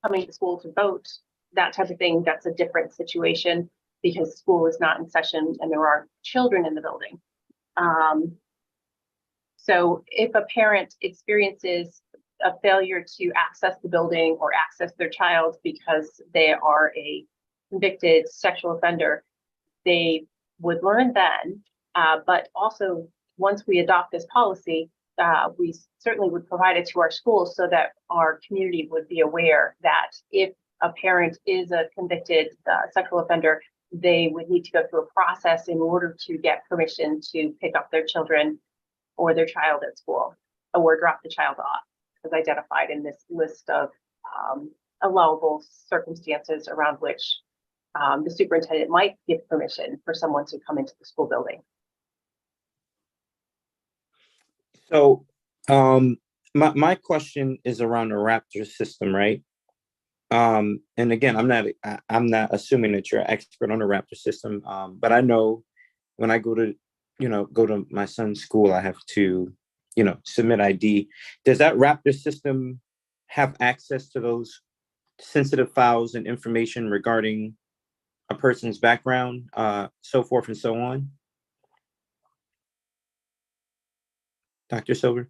Speaker 3: coming to school to vote, that type of thing. That's a different situation because school is not in session and there are children in the building. So if a parent experiences a failure to access the building or access their child because they are a convicted sexual offender, they would learn then. But also, once we adopt this policy, we certainly would provide it to our schools so that our community would be aware that if a parent is a convicted sexual offender, they would need to go through a process in order to get permission to pick up their children or their child at school, or drop the child off, as identified in this list of allowable circumstances around which the superintendent might give permission for someone to come into the school building.
Speaker 6: So my question is around the Raptor system, right? And again, I'm not assuming that you're an expert on the Raptor system, but I know when I go to my son's school, I have to, submit ID. Does that Raptor system have access to those sensitive files and information regarding a person's background, so forth and so on? Dr. Silver?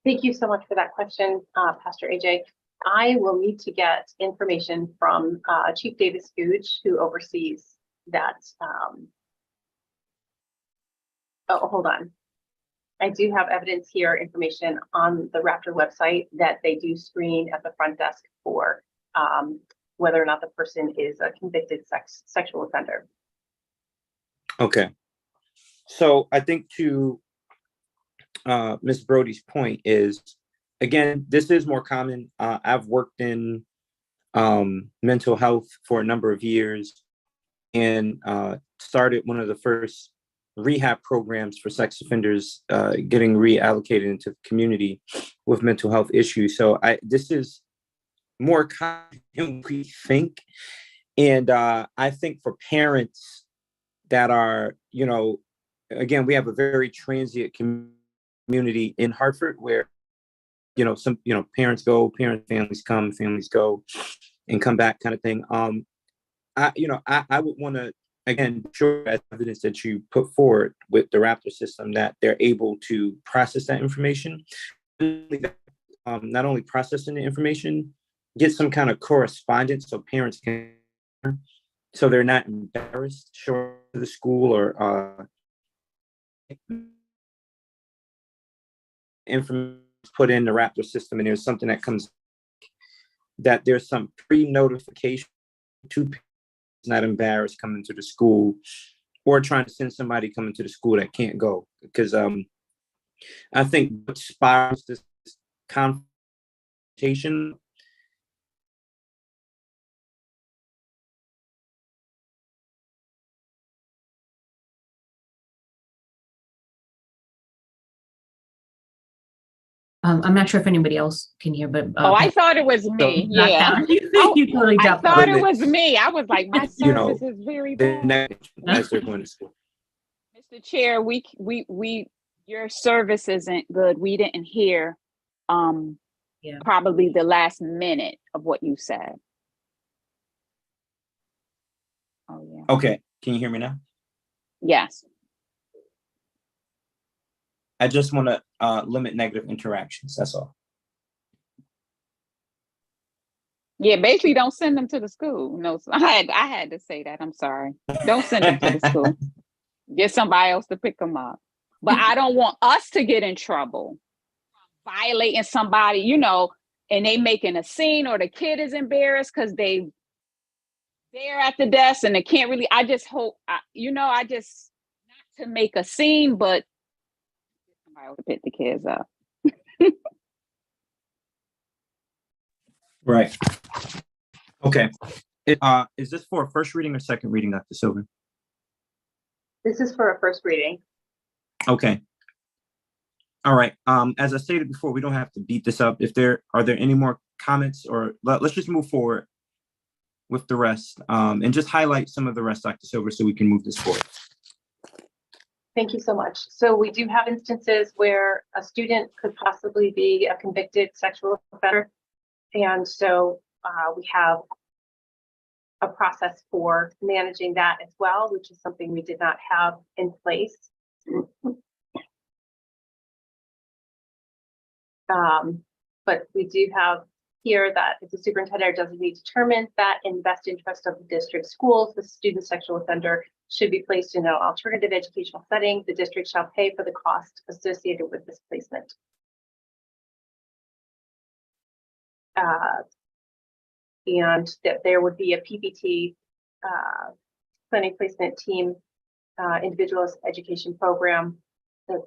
Speaker 3: Thank you so much for that question, Pastor AJ. I will need to get information from Chief Davis Googe, who oversees that. Oh, hold on. I do have evidence here, information on the Raptor website that they do screen at the front desk for whether or not the person is a convicted sexual offender.
Speaker 6: Okay. So I think to Ms. Brody's point is, again, this is more common. I've worked in mental health for a number of years and started one of the first rehab programs for sex offenders getting reallocated into the community with mental health issues. So this is more common than we think. And I think for parents that are, you know, again, we have a very transient community in Hartford where, you know, some, you know, parents go, families come, families go and come back kind of thing. I would want to, again, show as evidence that you put forward with the Raptor system that they're able to process that information. Not only processing the information, get some kind of correspondence so parents can, so they're not embarrassed to show up to the school or information put in the Raptor system, and there's something that comes that there's some pre-notification to parents not embarrassed coming to the school or trying to send somebody coming to the school that can't go, because I think what spirals this confrontation
Speaker 1: I'm not sure if anybody else can hear, but
Speaker 7: Oh, I thought it was me.
Speaker 1: knocked
Speaker 7: Yeah.
Speaker 1: out.
Speaker 7: Oh,
Speaker 1: You totally
Speaker 7: I
Speaker 1: dropped
Speaker 7: thought
Speaker 1: out.
Speaker 7: it was me. I was like, my
Speaker 6: You know,
Speaker 7: service is very
Speaker 6: the
Speaker 7: bad.
Speaker 6: next as they're going to school.
Speaker 7: Mr. Chair, we your service isn't good. We didn't hear
Speaker 1: Yeah.
Speaker 7: probably the last minute of what you said. Oh yeah.
Speaker 6: Okay, can you hear me now?
Speaker 7: Yes.
Speaker 6: I just want to limit negative interactions. That's all.
Speaker 7: Yeah, basically don't send them to the school. No, I had to say that. I'm sorry. Don't send them to the school. Get somebody else to pick them up. But I don't want us to get in trouble violating somebody, you know, and they making a scene or the kid is embarrassed because they're at the desk and they can't really, I just hope, I just not to make a scene, but somebody else to pick the kids up.
Speaker 6: Right. Okay. Is this for a first reading or second reading, Dr. Silver?
Speaker 3: This is for a first reading.
Speaker 6: Okay. All right. As I stated before, we don't have to beat this up. Are there any more comments, or let's just move forward with the rest and just highlight some of the rest, Dr. Silver, so we can move this forward.
Speaker 3: Thank you so much. So we do have instances where a student could possibly be a convicted sexual offender. And so we have a process for managing that as well, which is something we did not have in place. But we do have here that if the superintendent or designee determines that in the best interest of the district schools, the student sexual offender should be placed in an alternative educational setting, the district shall pay for the cost associated with this placement. And that there would be a PPT planning placement team individualist education program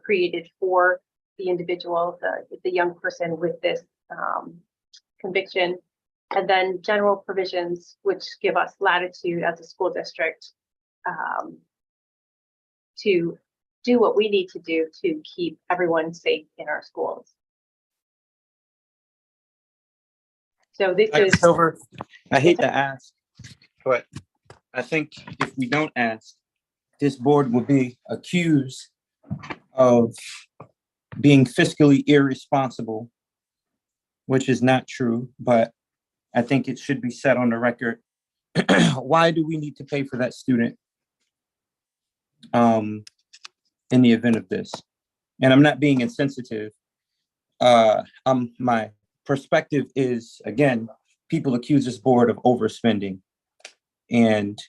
Speaker 3: created for the individual, the young person with this conviction, and then general provisions which give us latitude as a school district to do what we need to do to keep everyone safe in our schools. So this
Speaker 6: Dr.
Speaker 3: is
Speaker 6: Silver, I hate to ask, but I think if we don't ask, this board will be accused of being fiscally irresponsible, which is not true, but I think it should be set on the record. Why do we need to pay for that student in the event of this? And I'm not being insensitive. My perspective is, again, people accuse this board of overspending. And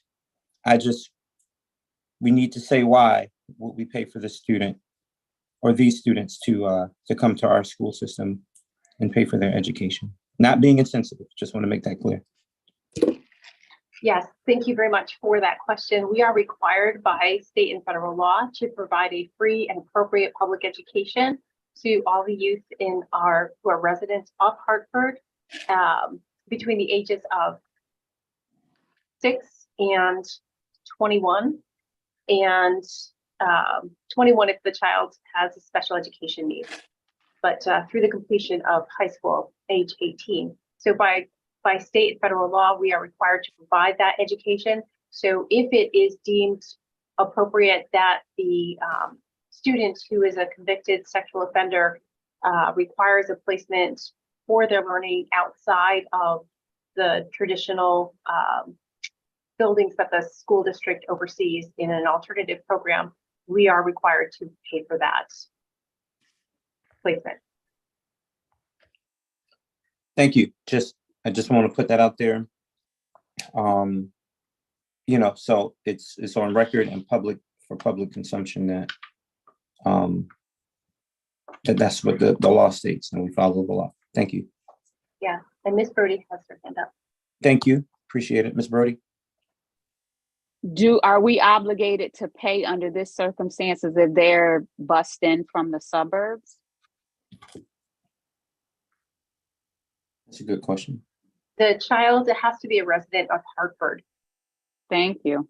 Speaker 6: we need to say why would we pay for this student or these students to come to our school system and pay for their education. Not being insensitive, just want to make that clear.
Speaker 3: Yes, thank you very much for that question. We are required by state and federal law to provide a free and appropriate public education to all the youth in who are residents of Hartford between the ages of 6 and 21, and 21 if the child has a special education need, but through the completion of high school, age 18. So by state and federal law, we are required to provide that education. So if it is deemed appropriate that the student who is a convicted sexual offender requires a placement for their learning outside of the traditional buildings that the school district oversees in an alternative program, we are required to pay for that placement.
Speaker 6: Thank you. I just want to put that out there. You know, so it's on record and for public consumption that that's what the law states, and we follow the law. Thank you.
Speaker 3: Yeah, and Ms. Brody has her hand up.
Speaker 6: Thank you. Appreciate it, Ms. Brody.
Speaker 7: Are we obligated to pay under this circumstances if they're bussed in from the suburbs?
Speaker 6: That's a good question.
Speaker 3: The child has to be a resident of Hartford.
Speaker 7: Thank you.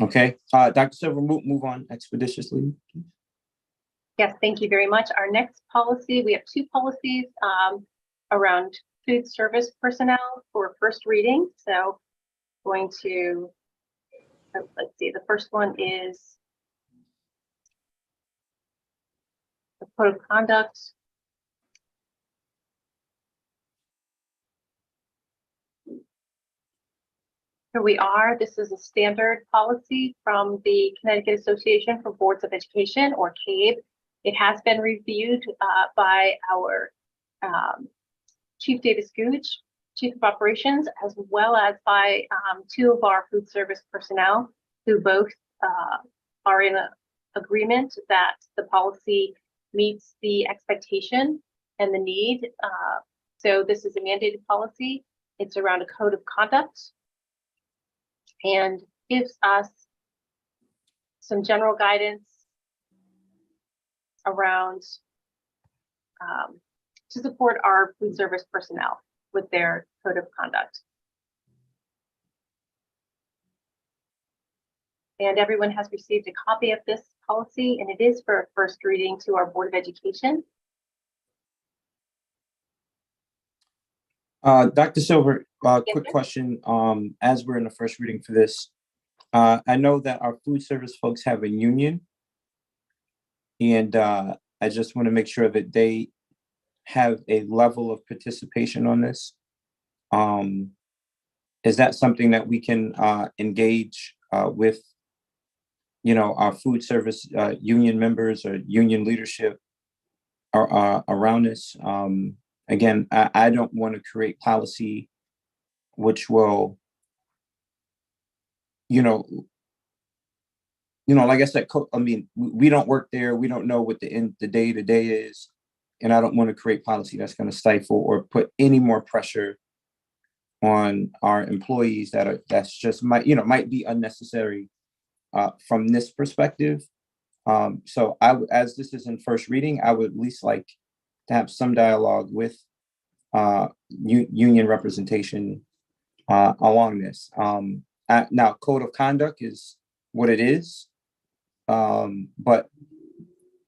Speaker 6: Okay, Dr. Silver, move on expeditiously.
Speaker 3: Yes, thank you very much. Our next policy, we have two policies around food service personnel for first reading. So going to, let's see, the first one is the code of conduct. Here we are. This is a standard policy from the Connecticut Association for Boards of Education, or CABE. It has been reviewed by our Chief Davis Gooch, Chief of Operations, as well as by two of our food service personnel, who both are in agreement that the policy meets the expectation and the need. So this is a mandated policy. It's around a code of conduct and gives us some general guidance around to support our food service personnel with their code of conduct. And everyone has received a copy of this policy, and it is for a first reading to our Board of Education.
Speaker 6: Dr. Silver,
Speaker 3: Yes,
Speaker 6: quick
Speaker 3: sir.
Speaker 6: question. As we're in the first reading for this, I know that our food service folks have a union, and I just want to make sure that they have a level of participation on this. Is that something that we can engage with, you know, our food service union members or union leadership around this? Again, I don't want to create policy which will, you know, like I said, I mean, we don't work there. We don't know what the day-to-day is. And I don't want to create policy that's going to stifle or put any more pressure on our employees that's just might be unnecessary from this perspective. So as this is in first reading, I would at least like to have some dialogue with union representation along this. Now, code of conduct is what it is, but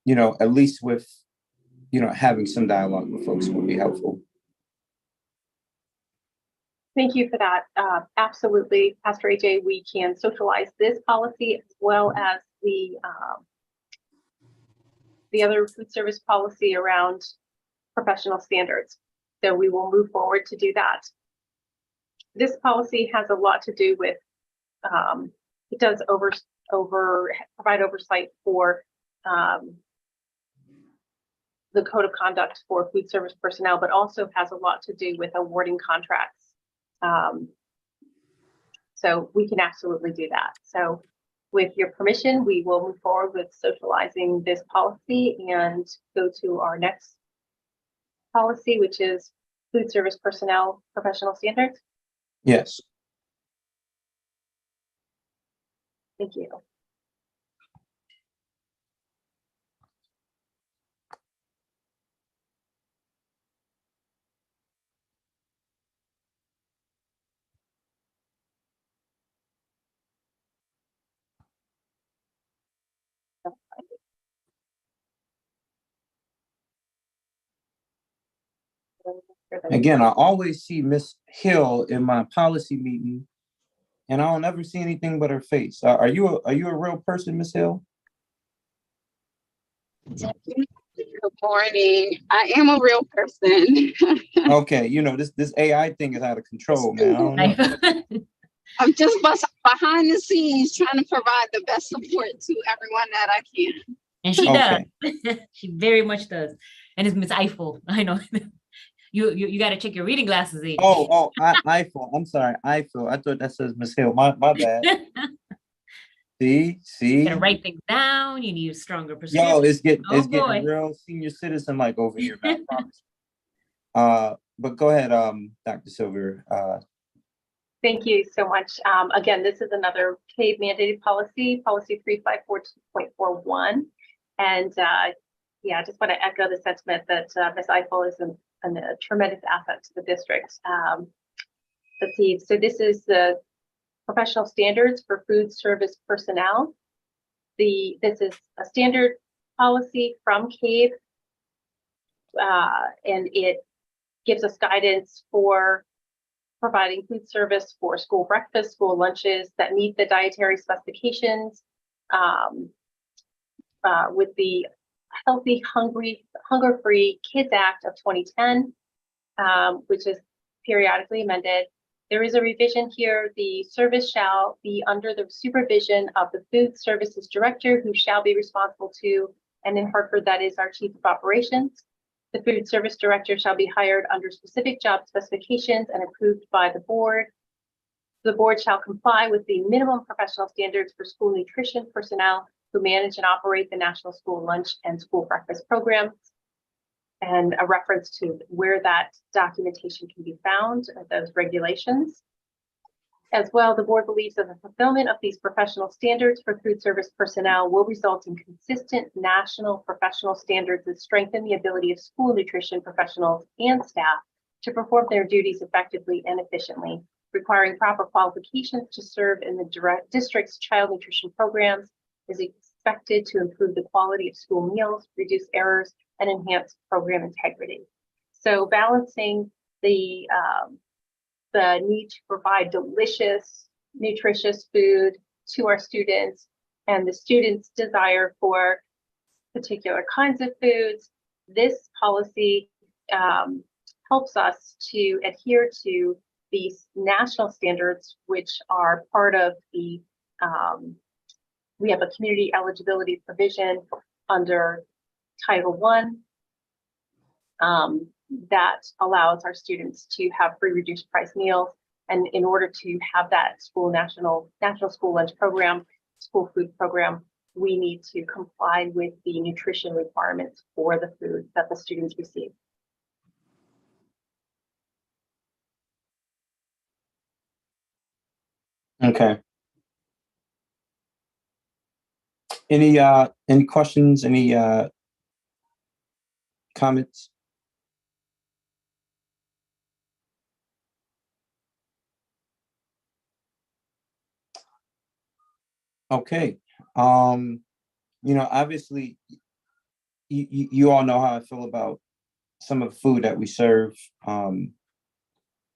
Speaker 6: at least with having some dialogue with folks would be helpful.
Speaker 3: Thank you for that. Absolutely, Pastor AJ, we can socialize this policy as well as the other food service policy around professional standards. So we will move forward to do that. This policy has a lot to do with, it does provide oversight for the code of conduct for food service personnel, but also has a lot to do with awarding contracts. So we can absolutely do that. So with your permission, we will move forward with socializing this policy and go to our next policy, which is food service personnel professional standards?
Speaker 6: Yes.
Speaker 3: Thank you.
Speaker 6: Again, I always see Miss Hill in my policy meeting, and I don't ever see anything but her face. Are you a real person, Miss Hill?
Speaker 7: Good morning. I am a real person.
Speaker 6: Okay, you know, this AI thing is out of control, man. I don't know.
Speaker 7: I'm just behind the scenes trying to provide the best support to everyone that I can.
Speaker 1: And she
Speaker 6: Okay.
Speaker 1: does. She very much does. And it's Miss Eiffel. I know. You got to check your reading glasses, age.
Speaker 6: Eiffel. I'm sorry, Eiffel. I thought that says Miss Hill. My bad. See.
Speaker 1: Gotta write things down. You need a stronger prescription.
Speaker 6: Yo, it's getting
Speaker 1: boy.
Speaker 6: real senior citizen like over here, man. I promise. But go ahead, Dr. Silver.
Speaker 3: Thank you so much. Again, this is another CAVE mandated policy, policy 3542.41. And yeah, I just want to echo the sentiment that Ms. Eiffel is a tremendous asset to the district. Let's see, so this is the professional standards for food service personnel. This is a standard policy from CAVE, and it gives us guidance for providing food service for school breakfast, school lunches that meet the dietary specifications with the Healthy, Hunger-Free Kids Act of 2010, which is periodically amended. There is a revision here. The service shall be under the supervision of the Food Services Director, who shall be responsible to, and in Hartford, that is our Chief of Operations. The Food Service Director shall be hired under specific job specifications and approved by the board. The board shall comply with the minimum professional standards for school nutrition personnel who manage and operate the National School Lunch and School Breakfast programs. And a reference to where that documentation can be found, those regulations. As well, the board believes that the fulfillment of these professional standards for food service personnel will result in consistent national professional standards that strengthen the ability of school nutrition professionals and staff to perform their duties effectively and efficiently, requiring proper qualifications to serve in the district's child nutrition programs is expected to improve the quality of school meals, reduce errors, and enhance program integrity. So balancing the need to provide delicious, nutritious food to our students and the students' desire for particular kinds of foods, this policy helps us to adhere to these national standards, which are part of the, we have a community eligibility provision under Title I that allows our students to have free reduced price meals. And in order to have that national school lunch program, school food program, we need to comply with the nutrition requirements for the food that the students receive.
Speaker 6: Okay. Any questions? Any comments? Okay. You know, obviously, you all know how I feel about some of the food that we serve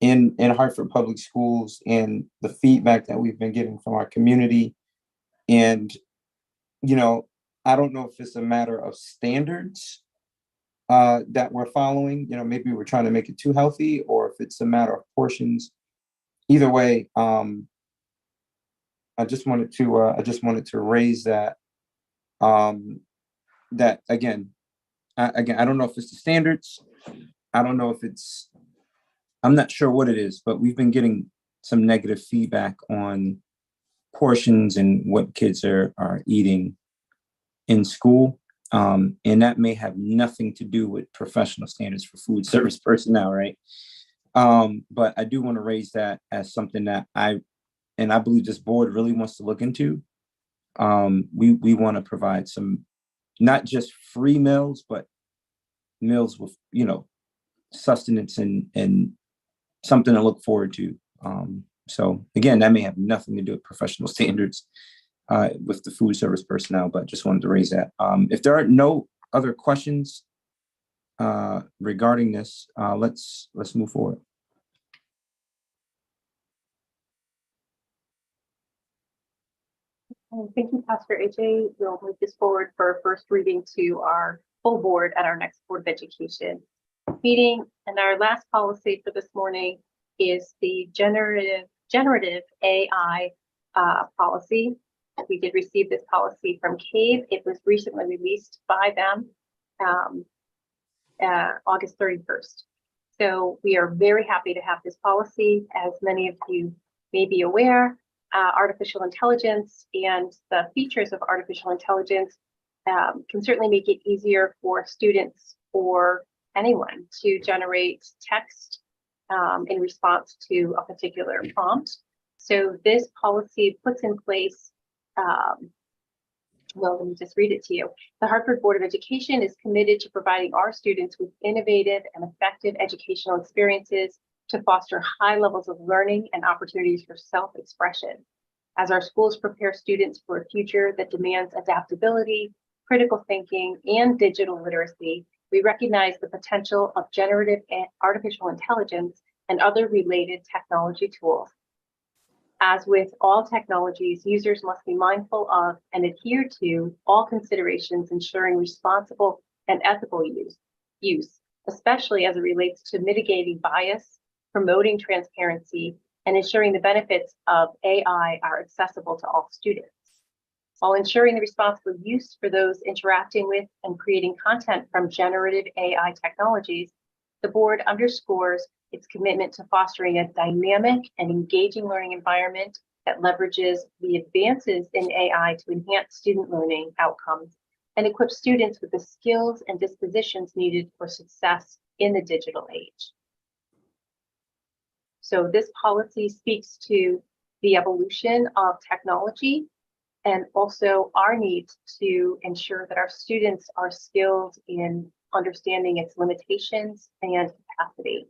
Speaker 6: in Hartford Public Schools and the feedback that we've been getting from our community. And, you know, I don't know if it's a matter of standards that we're following. You know, maybe we're trying to make it too healthy, or if it's a matter of portions. Either way, I just wanted to raise that. That again, I don't know if it's the standards. I don't know if it's. I'm not sure what it is, but we've been getting some negative feedback on portions and what kids are eating in school. And that may have nothing to do with professional standards for food service personnel, right? But I do want to raise that as something that I believe this board really wants to look into. We want to provide some, not just free meals, but meals with, sustenance and something to look forward to. So again, that may have nothing to do with professional standards with the food service personnel, but just wanted to raise that. If there are no other questions regarding this, let's move forward.
Speaker 3: Thank you, Pastor AJ. We'll move this forward for first reading to our full board at our next Board of Education meeting. And our last policy for this morning is the generative AI policy. We did receive this policy from CAVE. It was recently released by them August 31st. So we are very happy to have this policy. As many of you may be aware, artificial intelligence and the features of artificial intelligence can certainly make it easier for students or anyone to generate text in response to a particular prompt. So this policy puts in place, well, let me just read it to you. The Hartford Board of Education is committed to providing our students with innovative and effective educational experiences to foster high levels of learning and opportunities for self-expression. As our schools prepare students for a future that demands adaptability, critical thinking, and digital literacy, we recognize the potential of generative and artificial intelligence and other related technology tools. As with all technologies, users must be mindful of and adhere to all considerations ensuring responsible and ethical use, especially as it relates to mitigating bias, promoting transparency, and ensuring the benefits of AI are accessible to all students. While ensuring the responsible use for those interacting with and creating content from generative AI technologies, the board underscores its commitment to fostering a dynamic and engaging learning environment that leverages the advances in AI to enhance student learning outcomes and equip students with the skills and dispositions needed for success in the digital age. So this policy speaks to the evolution of technology and also our need to ensure that our students are skilled in understanding its limitations and capacity.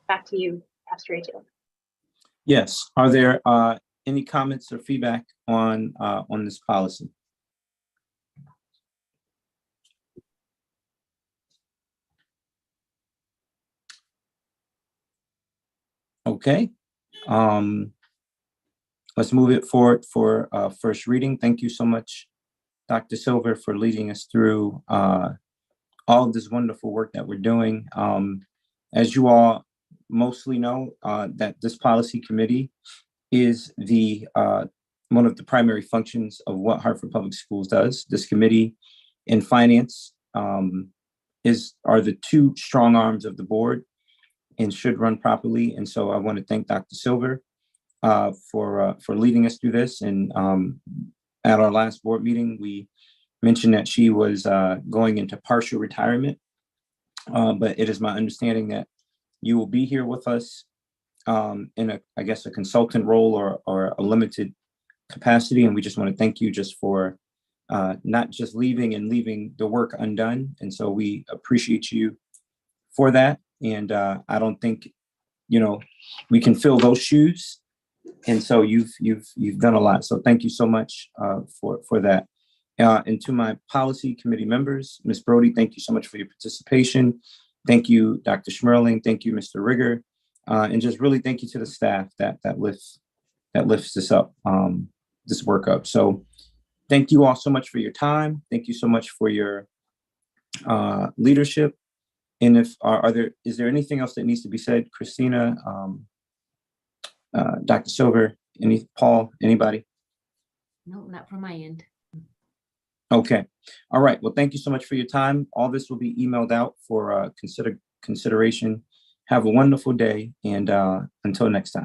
Speaker 3: Back to you, Pastor AJ.
Speaker 6: Yes. Are there any comments or feedback on this policy? Okay. Let's move it forward for first reading. Thank you so much, Dr. Silver, for leading us through all of this wonderful work that we're doing. As you all mostly know, that this policy committee is the one of the primary functions of what Hartford Public Schools does. This committee and finance are the two strong arms of the board and should run properly. And so I want to thank Dr. Silver for leading us through this. And at our last board meeting, we mentioned that she was going into partial retirement, but it is my understanding that you will be here with us in I guess a consultant role or a limited capacity. And we just want to thank you just for not just leaving the work undone. And so we appreciate you for that. And I don't think, we can fill those shoes. And so you've done a lot. So thank you so much for that. And to my policy committee members, Ms. Brody, thank you so much for your participation. Thank you, Dr. Schmerling. Thank you, Mr. Rigger. And just really thank you to the staff that lifts this up, this work up. So thank you all so much for your time. Thank you so much for your leadership. And if is there anything else that needs to be said? Christina, Dr. Silver, Paul, anybody?
Speaker 1: No, not from my end.
Speaker 6: Okay. All right. Well, thank you so much for your time. All this will be emailed out for consideration. Have a wonderful day, and until next time.